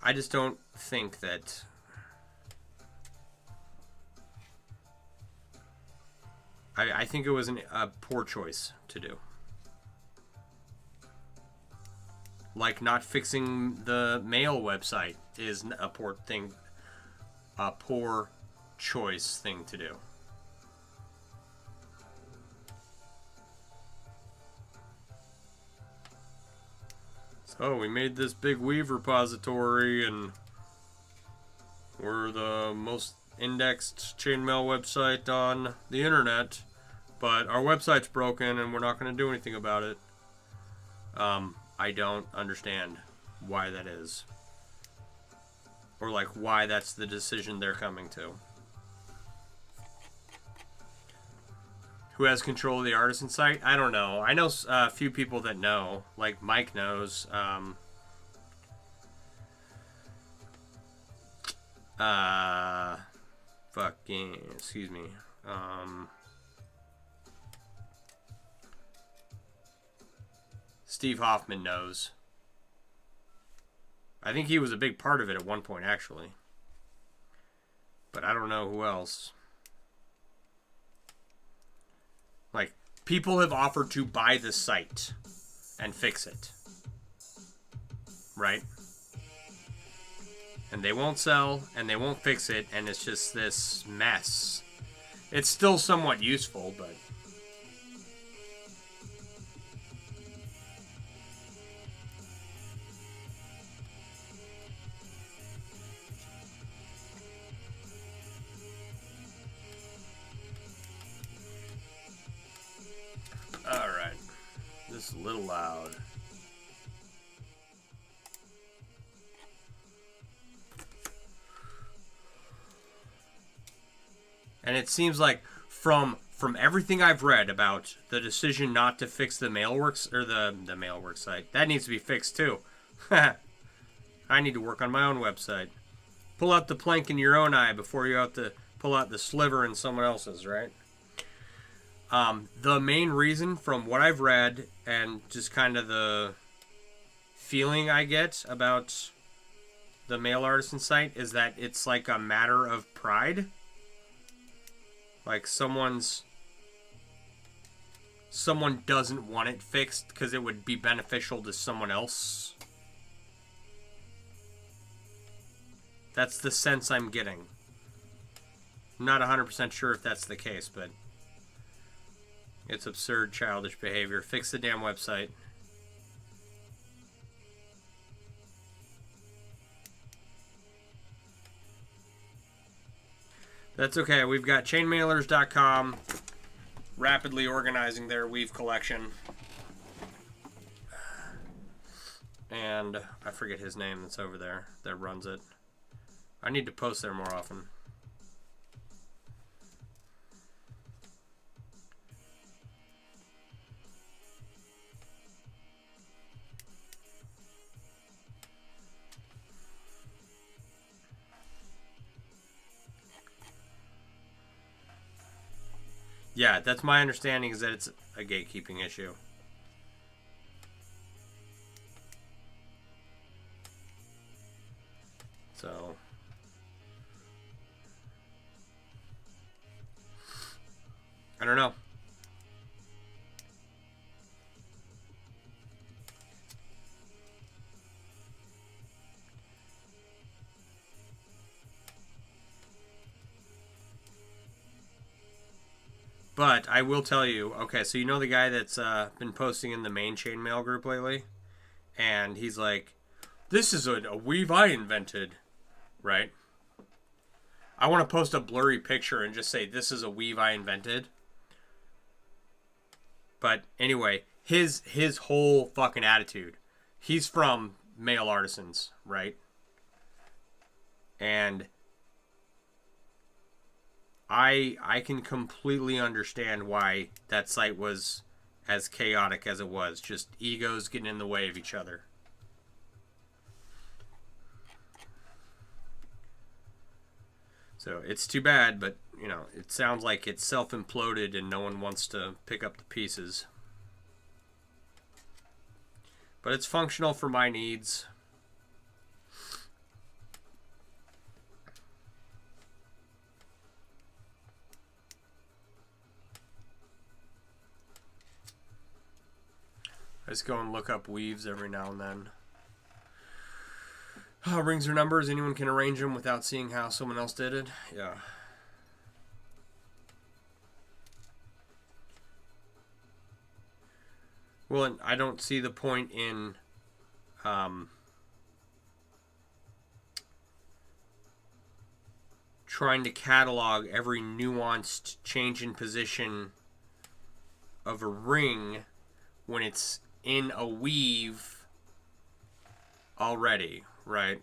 I just don't think that... I think it was a poor choice to do. Like not fixing the mail website is a poor choice thing to do. So we made this big Weave repository and we're the most indexed chainmail website on the internet, but our website's broken and we're not going to do anything about it. I don't understand why that is. Or like why that's the decision they're coming to. Who has control of the artisan site? I don't know. I know a few people that know. Like Mike knows. Excuse me. Steve Hoffman knows. I think he was a big part of it at one point, actually. But I don't know who else. Like, people have offered to buy the site and fix it. Right? And they won't sell, and they won't fix it, and it's just this mess. It's still somewhat useful, but... Alright. This is a little loud. And it seems like from everything I've read about the decision not to fix the Mailworks or the Mailworks site, that needs to be fixed too. I need to work on my own website. Pull out the plank in your own eye before you have to pull out the sliver in someone else's, right? The main reason from what I've read and just kind of the feeling I get about the mail artisan site is that it's like a matter of pride. Like someone doesn't want it fixed because it would be beneficial to someone else. That's the sense I'm getting. I'm not 100% sure if that's the case, but it's absurd, childish behavior. Fix the damn website. That's okay. We've got chainmailers.com rapidly organizing their weave collection. And I forget his name that's over there that runs it. I need to post there more often. Yeah, that's my understanding, is that it's a gatekeeping issue. So, I don't know. But I will tell you, okay, so you know the guy that's been posting in the main chainmail group lately? And he's like, this is a weave I invented, right? I want to post a blurry picture and just say, this is a weave I invented. But anyway, his whole fucking attitude. He's from Male Artisans, right? And I can completely understand why that site was as chaotic as it was. Just egos getting in the way of each other. So it's too bad, but you know, it sounds like it's self-imploded and no one wants to pick up the pieces. But it's functional for my needs. I just go and look up weaves every now and then. Rings or numbers, anyone can arrange them without seeing how someone else did it. Yeah. Well, and I don't see the point in trying to catalog every nuanced change in position of a ring when it's in a weave already, right?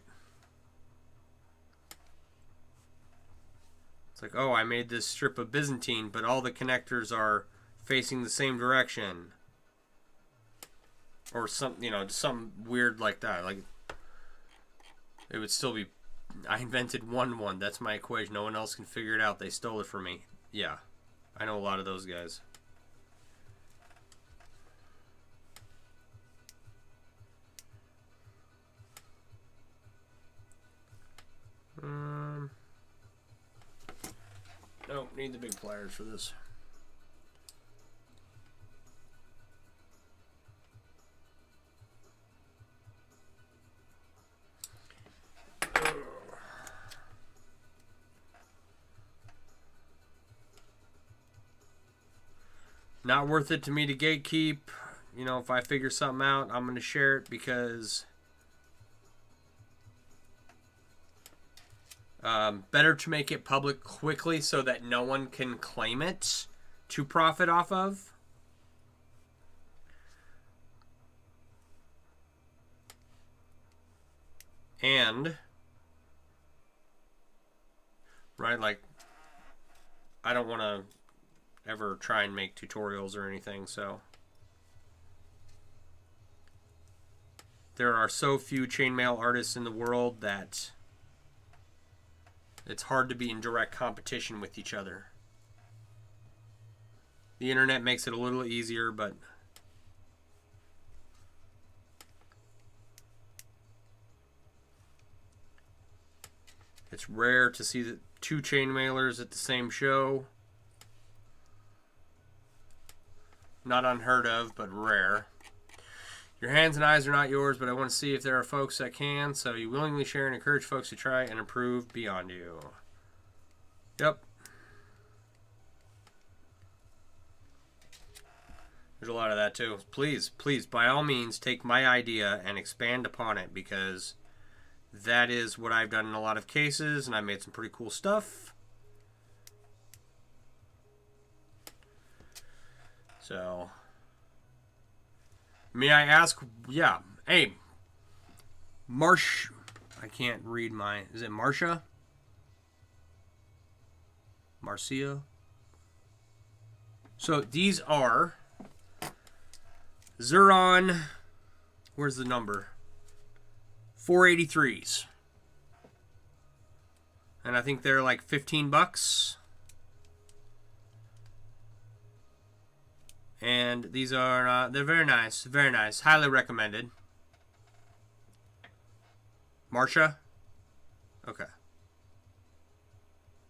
It's like, oh, I made this strip of Byzantine, but all the connectors are facing the same direction. Or some, you know, some weird like that. Like, it would still be, I invented 1-1. That's my equation. No one else can figure it out. They stole it from me. Yeah. I know a lot of those guys. Nope, need the big pliers for this. Not worth it to me to gatekeep. You know, if I figure something out, I'm going to share it because better to make it public quickly so that no one can claim it to profit off of. And, right, like, I don't want to ever try and make tutorials or anything, so there are so few chainmail artists in the world that it's hard to be in direct competition with each other. The internet makes it a little easier, but it's rare to see the two chainmailers at the same show. Not unheard of, but rare. Your hands and eyes are not yours, but I want to see if there are folks that can, so you willingly share and encourage folks to try and improve beyond you. Yep. There's a lot of that too. Please, please, by all means, take my idea and expand upon it, because that is what I've done in a lot of cases, and I made some pretty cool stuff. So, may I ask, yeah, hey, I can't read my, is it Marcia? Marcia? So, these are Xuron, where's the number? 483s. And I think they're like $15. And these are, they're very nice. Very nice. Highly recommended. Marcia? Okay.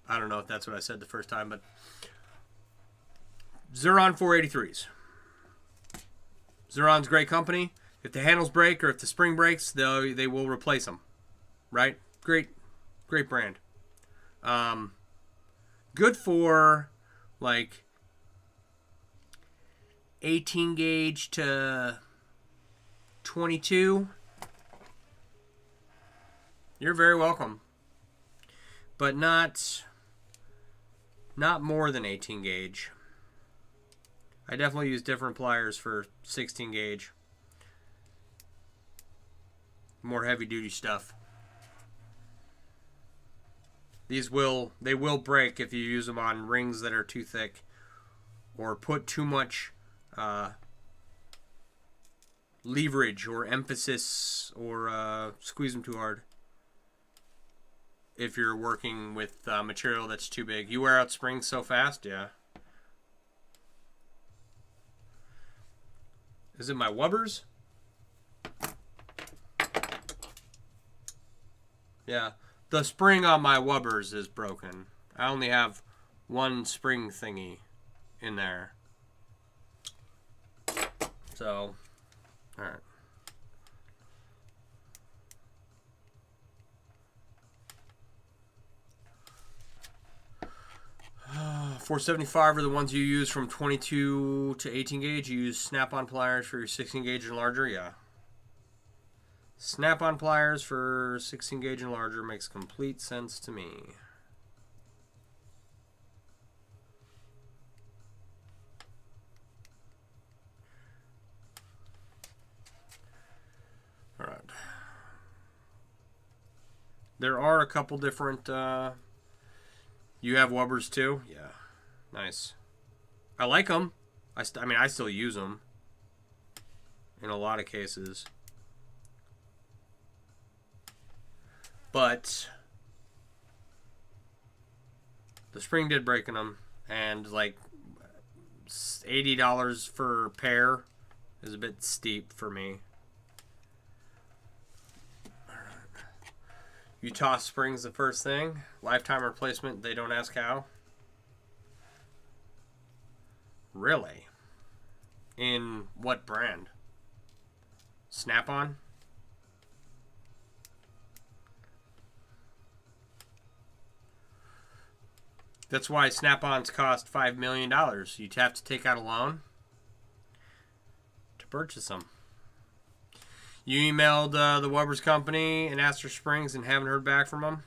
I don't know if that's what I said the first time, but Xuron 483s. Xuron's great company. If the handles break or if the spring breaks, they will replace them. Right? Great brand. Good for like 18 gauge to 22. You're very welcome. But not more than 18 gauge. I definitely use different pliers for 16 gauge. More heavy duty stuff. They will break if you use them on rings that are too thick or put too much leverage or emphasis or squeeze them too hard. If you're working with material that's too big. You wear out springs so fast? Yeah. Is it my Wubbers? Yeah. The spring on my Wubbers is broken. I only have one spring thingy in there. So, alright. $475 are the ones you use from 22 to 18 gauge. You use snap-on pliers for your 16 gauge and larger. Yeah. Snap-on pliers for 16 gauge and larger makes complete sense to me. All right. There are a couple different. You have Wubbers too? Yeah. Nice. I like them. I mean, I still use them in a lot of cases. But the spring did break in them, and like $80 for a pair is a bit steep for me. You toss springs the first thing. Lifetime replacement, they don't ask how. Really? In what brand? Snap-on? That's why Snap-ons cost $5 million. You'd have to take out a loan to purchase them. You emailed the Wubbers company and asked for springs and haven't heard back from them?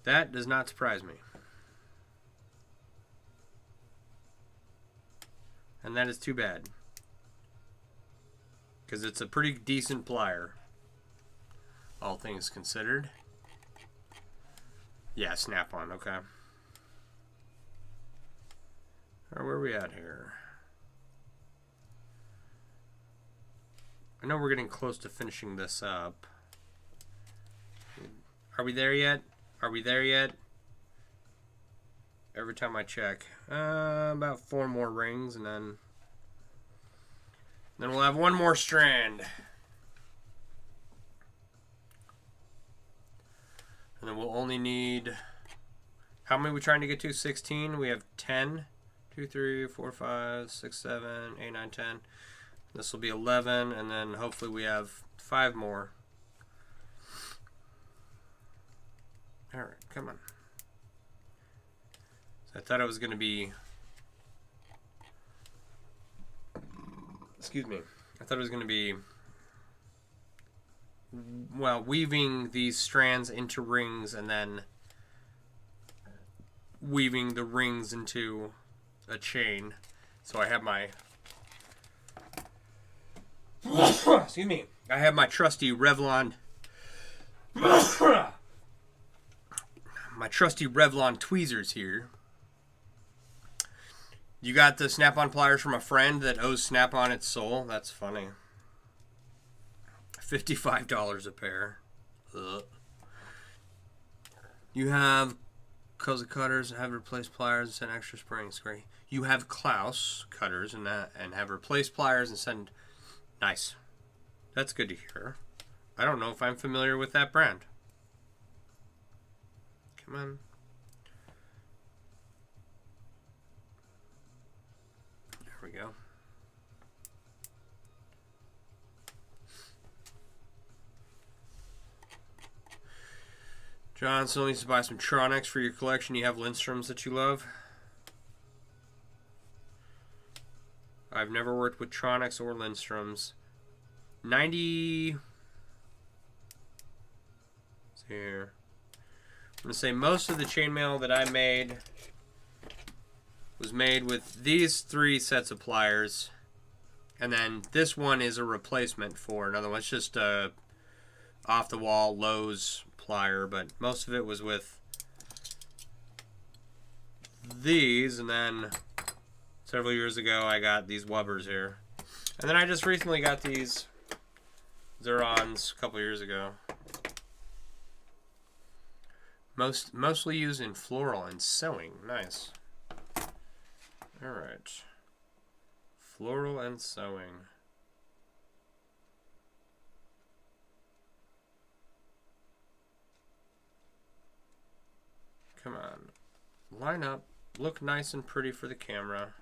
That does not surprise me. And that is too bad. Because it's a pretty decent plier. All things considered. Yeah, Snap-on, okay. Alright, where are we at here? I know we're getting close to finishing this up. Are we there yet? Are we there yet? Every time I check. About 4 more rings, and then we'll have 1 more strand. And then we'll only need... How many are we trying to get to? 16. We have 10. 2, 3, 4, 5, 6, 7, 8, 9, 10. This will be 11, and then hopefully we have 5 more. Alright, come on. So I thought it was going to be... Excuse me. I thought it was going to be... Well, weaving these strands into rings and then weaving the rings into a chain. So I have my... Excuse me. I have my trusty Revlon... my trusty Revlon tweezers here. You got the Snap-on pliers from a friend that owes Snap-on its soul? That's funny. $55 a pair. Ugh. You have Because the cutters have replaced pliers and send extra springs. Great. You have Klaus cutters and have replaced pliers and send. Nice. That's good to hear. I don't know if I'm familiar with that brand. Come on. There we go. John still needs to buy some Tronics for your collection. You have Lindstroms that you love. I've never worked with Tronics or Lindstroms. 90. Let's see here. I'm going to say most of the chainmail that I made was made with these 3 sets of pliers. And then this one is a replacement for another one. It's just a off-the-wall Lowe's plier, but most of it was with these. And then several years ago, I got these Wubbers here. And then I just recently got these Zerons a couple years ago. Mostly used in floral and sewing. Nice. All right. Floral and sewing. Come on. Line up. Look nice and pretty for the camera.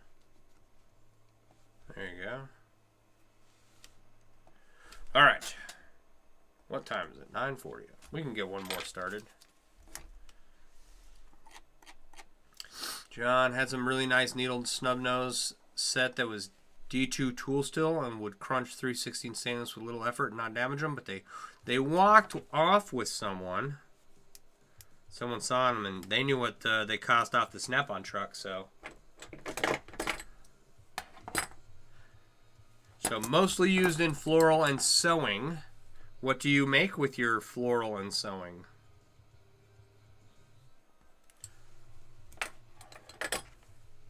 There you go. All right. What time is it? 9:40. We can get one more started. John had some really nice needled snub nose set that was D2 tool still and would crunch 316 stainless with little effort and not damage them, but they walked off with someone. Someone saw them and they knew what they cost off the Snap-on truck, so mostly used in floral and sewing. What do you make with your floral and sewing?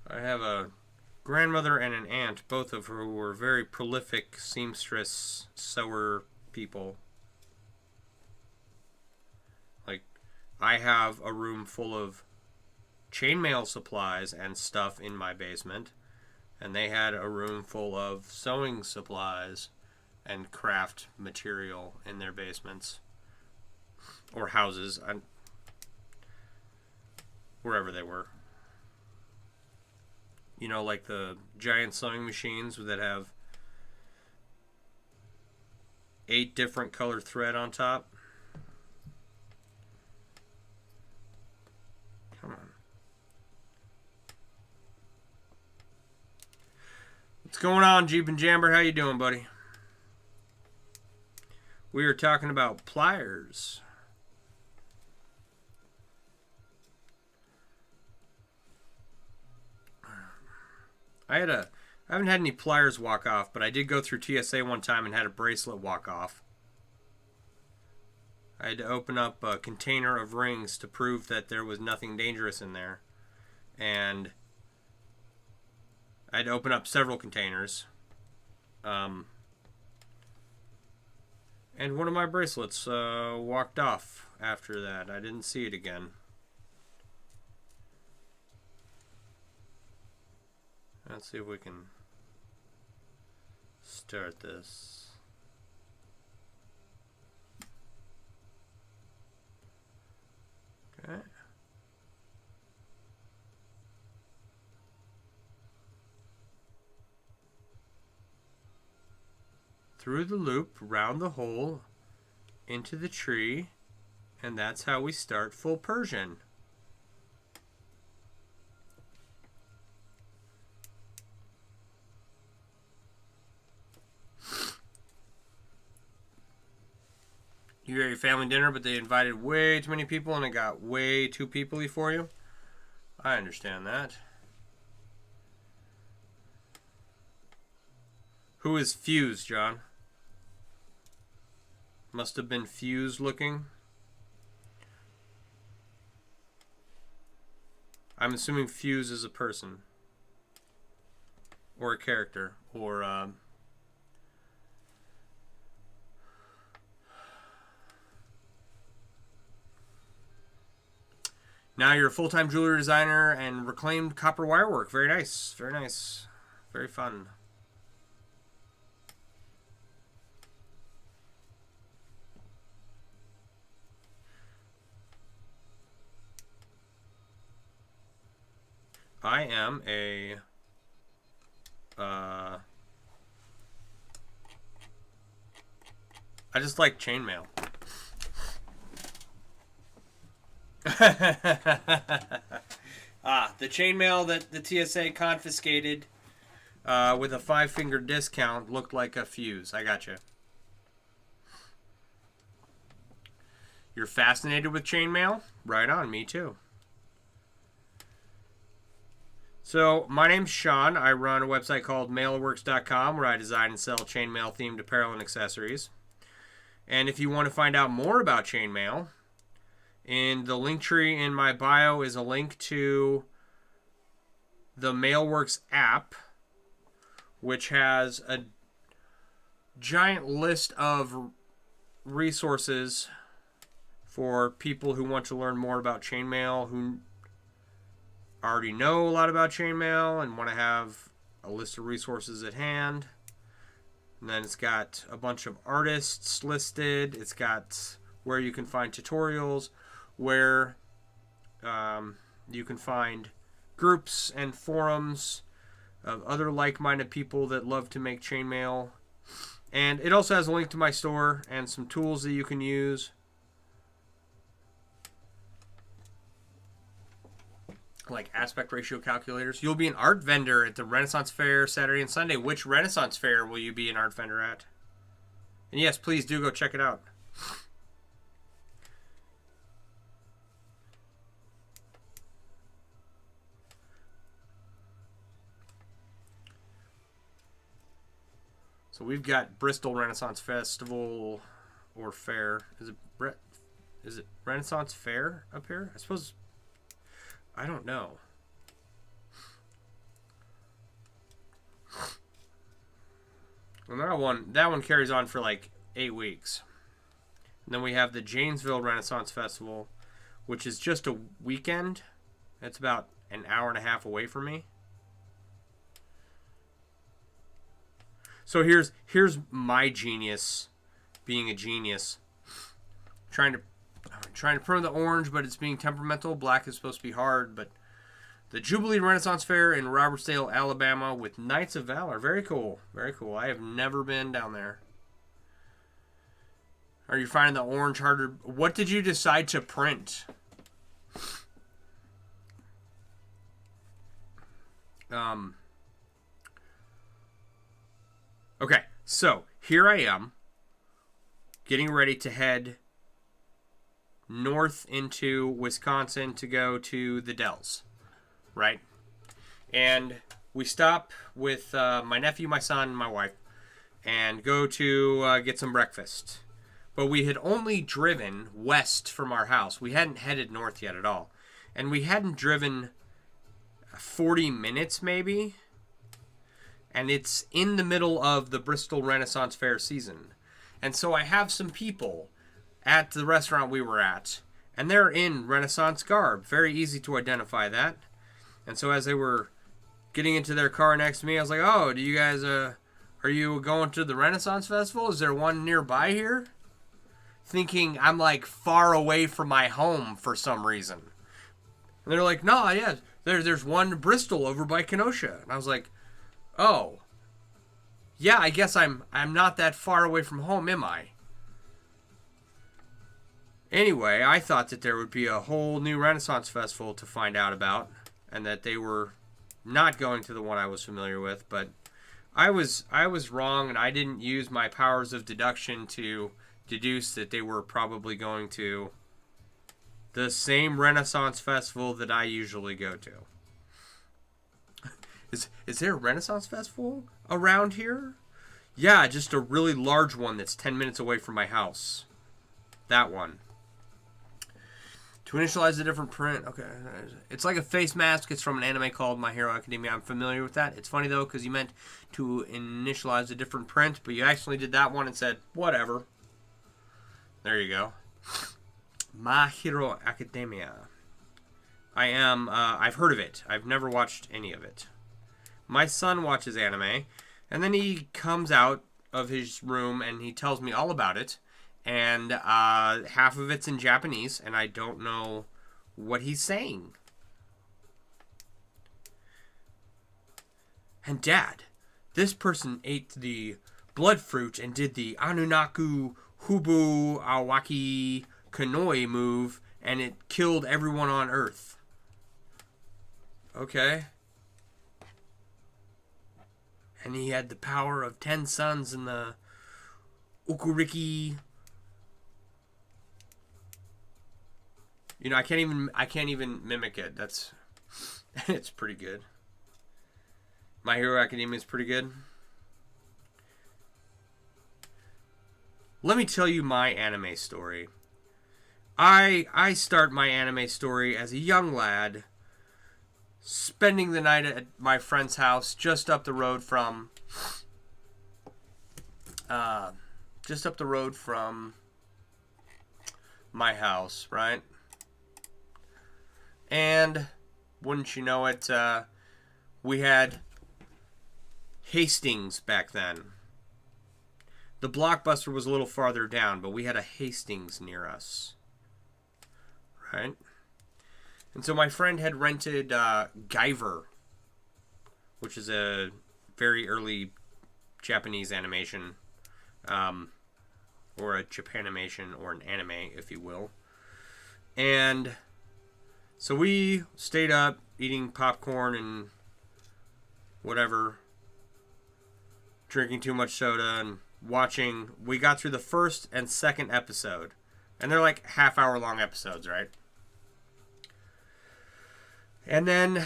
I have a grandmother and an aunt, both of who were very prolific seamstress, sewer people. Like, I have a room full of chainmail supplies and stuff in my basement, and they had a room full of sewing supplies and craft material in their basements or houses, wherever they were. You know, like the giant sewing machines that have 8 different color thread on top. Come on. What's going on, Jeep and Jamber? How you doing, buddy? We are talking about pliers. I haven't had any pliers walk off, but I did go through TSA one time and had a bracelet walk off. I had to open up a container of rings to prove that there was nothing dangerous in there. And I had to open up several containers. And one of my bracelets walked off after that. I didn't see it again. Let's see if we can start this. Okay. Through the loop, round the hole, into the tree, and that's how we start full Persian. You had your family dinner, but they invited way too many people and it got way too peoply for you? I understand that. Who is Fuse, John? Must have been Fuse looking. I'm assuming Fuse is a person. Or a character. Or, Now you're a full-time jewelry designer and reclaimed copper wire work. Very nice. Very nice. Very fun. I am a... I just like chainmail. The chainmail that the TSA confiscated with a 5-finger discount looked like a fuse. I gotcha. You're fascinated with chainmail? Right on, me too. So, my name's Sean. I run a website called mailworks.com where I design and sell chainmail themed apparel and accessories. And if you want to find out more about chainmail, in the link tree in my bio is a link to the Mailworks app, which has a giant list of resources for people who want to learn more about chainmail, who already know a lot about chainmail and want to have a list of resources at hand. And then it's got a bunch of artists listed. It's got where you can find tutorials, where you can find groups and forums of other like-minded people that love to make chainmail. And it also has a link to my store and some tools that you can use, like aspect ratio calculators. You'll be an art vendor at the Renaissance Fair Saturday and Sunday. Which Renaissance Fair will you be an art vendor at? And yes, please do go check it out. So we've got Bristol Renaissance Festival or Fair. Is it Renaissance Fair up here? I suppose. I don't know. And that one carries on for like 8 weeks. And then we have the Janesville Renaissance Festival, which is just a weekend. It's about an hour and a half away from me. So here's my genius, being a genius, trying to prune the orange, but it's being temperamental. Black is supposed to be hard, but the Jubilee Renaissance Fair in Robertsdale, Alabama, with Knights of Valor. Very cool, very cool. I have never been down there. Are you finding the orange harder? What did you decide to print? Okay, so here I am, getting ready to head north into Wisconsin to go to the Dells, right? And we stop with my nephew, my son, and my wife, and go to get some breakfast. But we had only driven west from our house. We hadn't headed north yet at all. And we hadn't driven 40 minutes maybe. And it's in the middle of the Bristol Renaissance Fair season. And so I have some people at the restaurant we were at, and they're in Renaissance garb. Very easy to identify that. And so as they were getting into their car next to me, I was like, oh, do you guys, are you going to the Renaissance Festival? Is there one nearby here? Thinking I'm like far away from my home for some reason. And they're like, no, yeah, there's one in Bristol over by Kenosha. And I was like, oh, yeah, I guess I'm not that far away from home, am I? Anyway, I thought that there would be a whole new Renaissance Festival to find out about, and that they were not going to the one I was familiar with, but I was wrong, and I didn't use my powers of deduction to deduce that they were probably going to the same Renaissance Festival that I usually go to. Is there a Renaissance Festival around here? Yeah, just a really large one that's 10 minutes away from my house. That one. To initialize the different print. Okay. It's like a face mask. It's from an anime called My Hero Academia. I'm familiar with that. It's funny, though, because you meant to initialize a different print, but you actually did that one and said, whatever. There you go. My Hero Academia. I am. I've heard of it. I've never watched any of it. My son watches anime, and then he comes out of his room and he tells me all about it. And half of it's in Japanese, and I don't know what he's saying. And Dad, this person ate the blood fruit and did the Anunaku Hubu Awaki Kanoi move, and it killed everyone on Earth. Okay. And he had the power of 10 suns in the Ukuriki. You know, I can't even mimic it. That's it's pretty good. My Hero Academia is pretty good. Let me tell you my anime story. I start my anime story as a young lad, spending the night at my friend's house just up the road from my house, right? And wouldn't you know it, we had Hastings back then. The Blockbuster was a little farther down, but we had a Hastings near us, right? And so my friend had rented Guyver, which is a very early Japanese animation, or a Japanimation, or an anime, if you will. And so we stayed up eating popcorn and whatever, drinking too much soda and watching. We got through the first and second episode, and they're like half-hour long episodes, right? And then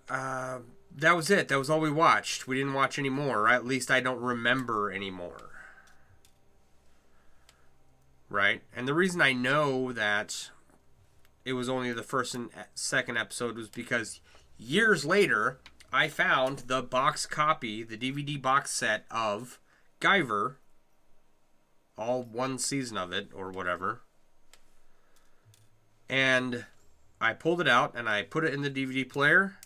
that was it. That was all we watched. We didn't watch any more, right? At least I don't remember anymore, right? And the reason I know that it was only the first and second episode was because years later I found the box copy, the DVD box set of Guyver, all one season of it or whatever, and I pulled it out and I put it in the DVD player,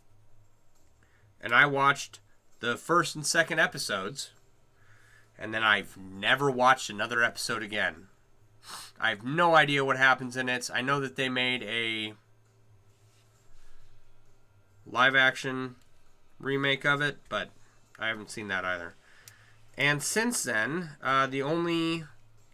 and I watched the first and second episodes, and then I've never watched another episode again. I have no idea what happens in it. I know that they made a live action remake of it, but I haven't seen that either. And since then, the only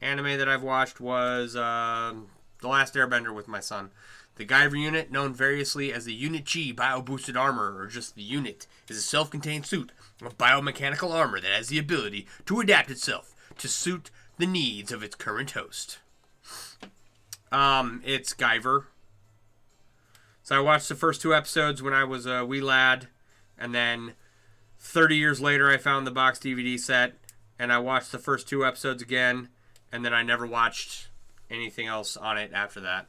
anime that I've watched was The Last Airbender with my son. The Guyver unit, known variously as the Unit G Bio-Boosted Armor, or just the unit, is a self-contained suit of biomechanical armor that has the ability to adapt itself to suit the needs of its current host. It's Guyver. So I watched the first 2 episodes when I was a wee lad, and then 30 years later I found the box DVD set, and I watched the first 2 episodes again, and then I never watched anything else on it after that.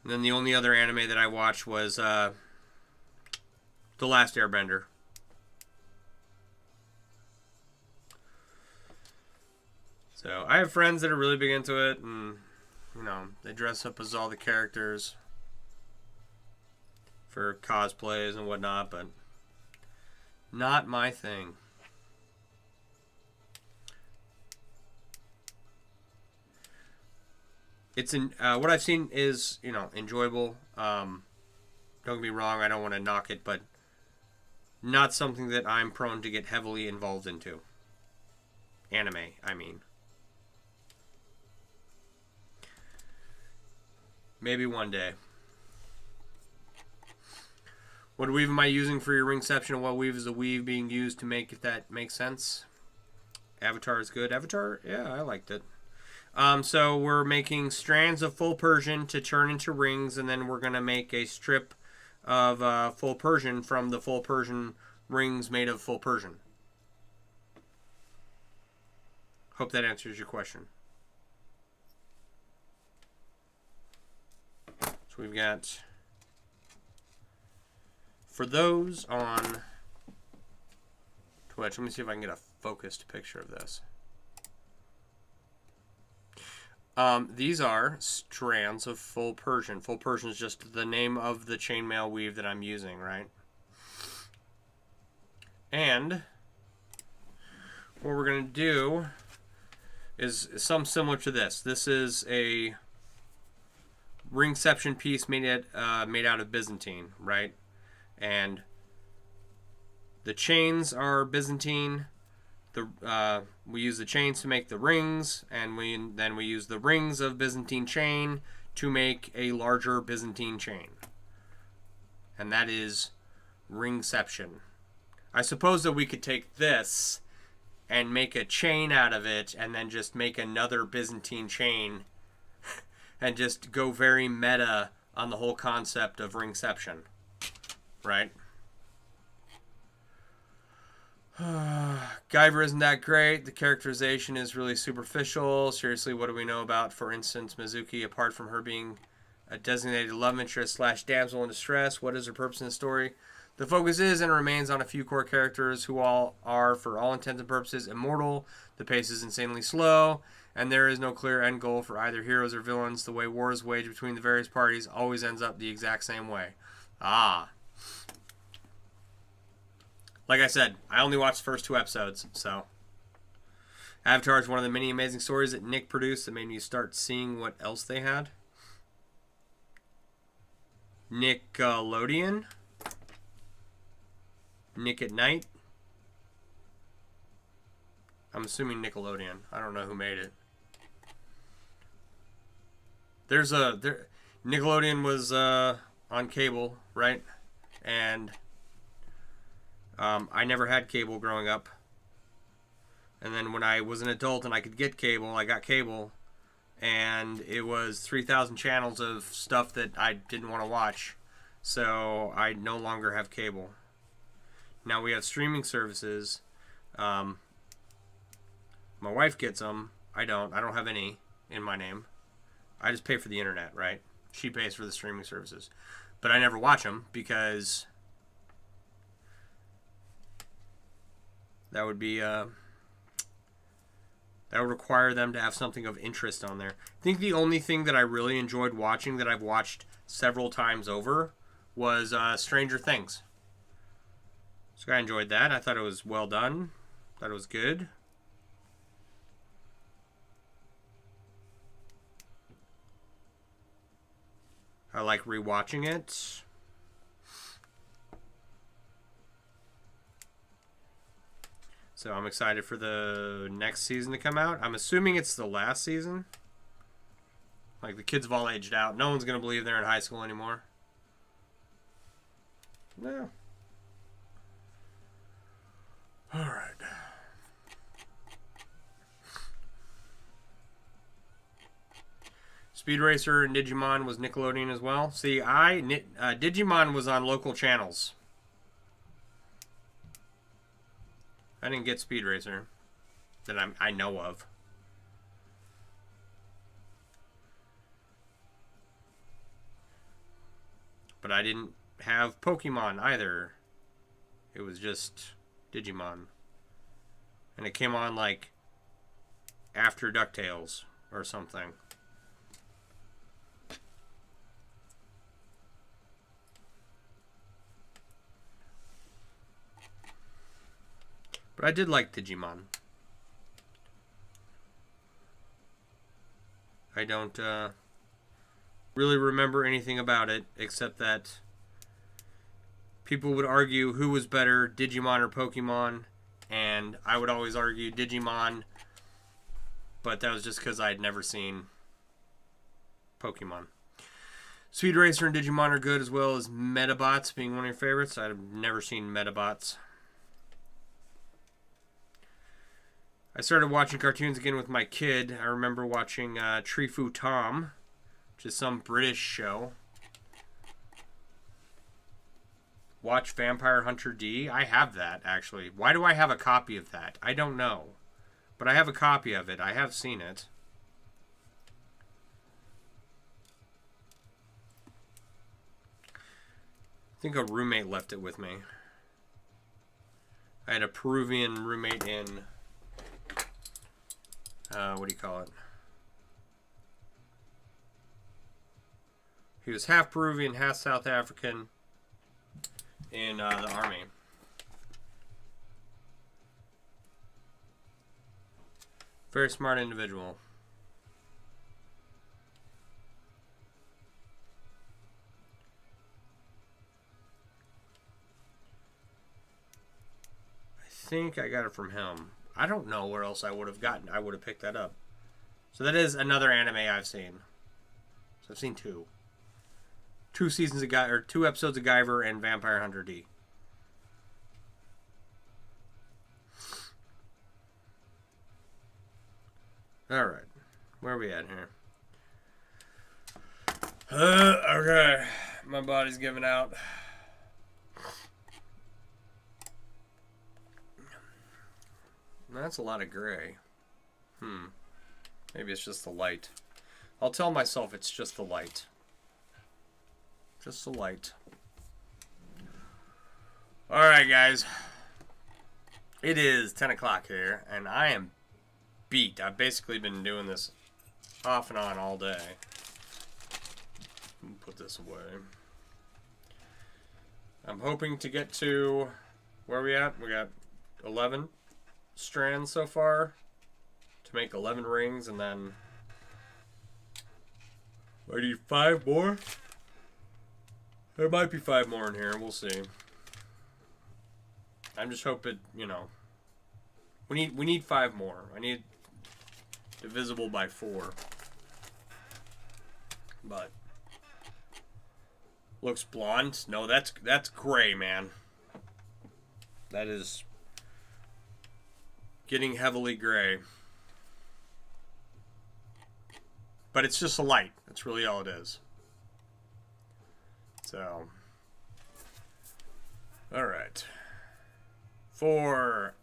And then the only other anime that I watched was The Last Airbender. So I have friends that are really big into it, and you know, they dress up as all the characters for cosplays and whatnot, but not my thing. It's what I've seen is, you know, enjoyable. Don't get me wrong, I don't want to knock it, but not something that I'm prone to get heavily involved into. Anime, I mean. Maybe one day. What weave am I using for your Ringception, and what weave is the weave being used to make, if that makes sense? Avatar is good. Avatar, yeah, I liked it. So we're making strands of full Persian to turn into rings, and then we're going to make a strip of full Persian from the full Persian rings made of full Persian. Hope that answers your question. So we've got, for those on Twitch, let me see if I can get a focused picture of this. These are strands of full Persian. Full Persian is just the name of the chainmail weave that I'm using, right? And what we're going to do is something similar to this. This is a Ringception piece made out of Byzantine, right? And the chains are Byzantine. We use the chains to make the rings, and then we use the rings of Byzantine chain to make a larger Byzantine chain. And that is Ringception. I suppose that we could take this and make a chain out of it, and then just make another Byzantine chain, and just go very meta on the whole concept of Ringception, right? Guyver isn't that great. The characterization is really superficial. Seriously, what do we know about, for instance, Mizuki, apart from her being a designated love interest / damsel in distress? What is her purpose in the story? The focus is and remains on a few core characters who all are, for all intents and purposes, immortal. The pace is insanely slow, and there is no clear end goal for either heroes or villains. The way war is waged between the various parties always ends up the exact same way. Like I said, I only watched the first 2 episodes, so. Avatar is one of the many amazing stories that Nick produced that made me start seeing what else they had. Nickelodeon. Nick at Night. I'm assuming Nickelodeon. I don't know who made it. Nickelodeon was on cable, right? And I never had cable growing up. And then when I was an adult and I could get cable, I got cable. And it was 3,000 channels of stuff that I didn't want to watch. So I no longer have cable. Now we have streaming services. My wife gets them. I don't have any in my name. I just pay for the internet, right? She pays for the streaming services. But I never watch them because that would be that would require them to have something of interest on there. I think the only thing that I really enjoyed watching that I've watched several times over was Stranger Things. So I enjoyed that. I thought it was well done. Thought it was good. I like rewatching it. So I'm excited for the next season to come out. I'm assuming it's the last season. Like, the kids have all aged out. No one's going to believe they're in high school anymore. No. All right. Speed Racer and Digimon was Nickelodeon as well. See, Digimon was on local channels. I didn't get Speed Racer that I know of. But I didn't have Pokemon either. It was just Digimon. And it came on like after DuckTales or something. But I did like Digimon. I don't really remember anything about it except that people would argue who was better, Digimon or Pokemon, and I would always argue Digimon, but that was just because I had never seen Pokemon. Speed Racer and Digimon are good, as well as Metabots being one of your favorites. I've never seen Metabots. I started watching cartoons again with my kid. I remember watching Treefoo Tom, which is some British show. Watch Vampire Hunter D. I have that, actually. Why do I have a copy of that? I don't know. But I have a copy of it. I have seen it. I think a roommate left it with me. I had a Peruvian roommate in... what do you call it? He was half Peruvian, half South African in the army. Very smart individual. I think I got it from him. I don't know where else I would have gotten. I would have picked that up. So that is another anime I've seen. So I've seen two. 2 seasons of or 2 episodes of Guyver and Vampire Hunter D. Alright. Where are we at here? Okay. My body's giving out. That's a lot of gray. Maybe it's just the light. I'll tell myself it's just the light. Just the light. Alright, guys. It is 10 o'clock here, and I am beat. I've basically been doing this off and on all day. Put this away. I'm hoping to get to... Where are we at? We got 11 strands so far. To make 11 rings, and then... I need 5 more? There might be 5 more in here. We'll see. I'm just hoping, you know... We need 5 more. I need... divisible by 4. But... Looks blonde. No, that's gray, man. That is... getting heavily gray. But it's just a light. That's really all it is. So. Alright. For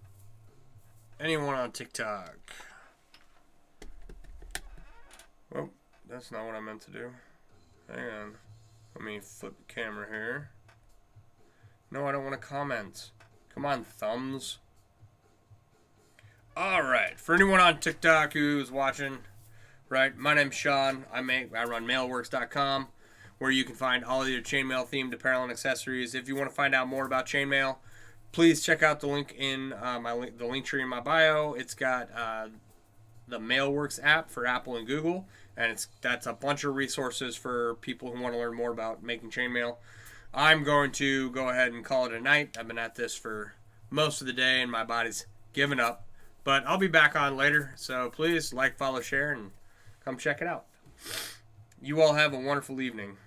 anyone on TikTok. Oh, that's not what I meant to do. Hang on. Let me flip the camera here. No, I don't want to comment. Come on, thumbs. Alright. For anyone on TikTok who's watching... Right, my name's Sean. I run mailworks.com, where you can find all of your chainmail themed apparel and accessories. If you want to find out more about chainmail, please check out the link in the link tree in my bio. It's got the Mailworks app for Apple and Google, and that's a bunch of resources for people who want to learn more about making chainmail. I'm going to go ahead and call it a night. I've been at this for most of the day, and my body's given up. But I'll be back on later, so please like, follow, share, and come check it out. You all have a wonderful evening.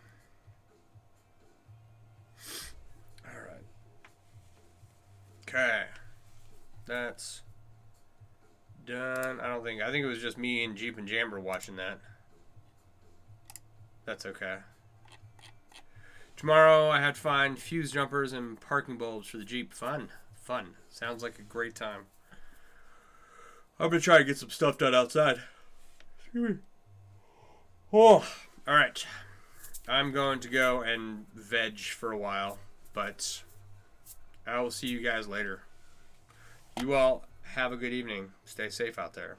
Alright. Okay. That's done. I think it was just me and Jeep and Jamber watching that. That's okay. Tomorrow I have to find fuse jumpers and parking bulbs for the Jeep. Fun. Sounds like a great time. I'm going to try to get some stuff done outside. Excuse me. Oh, alright. I'm going to go and veg for a while, but I will see you guys later. You all have a good evening. Stay safe out there.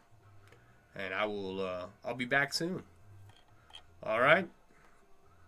And I'll be back soon. Alright?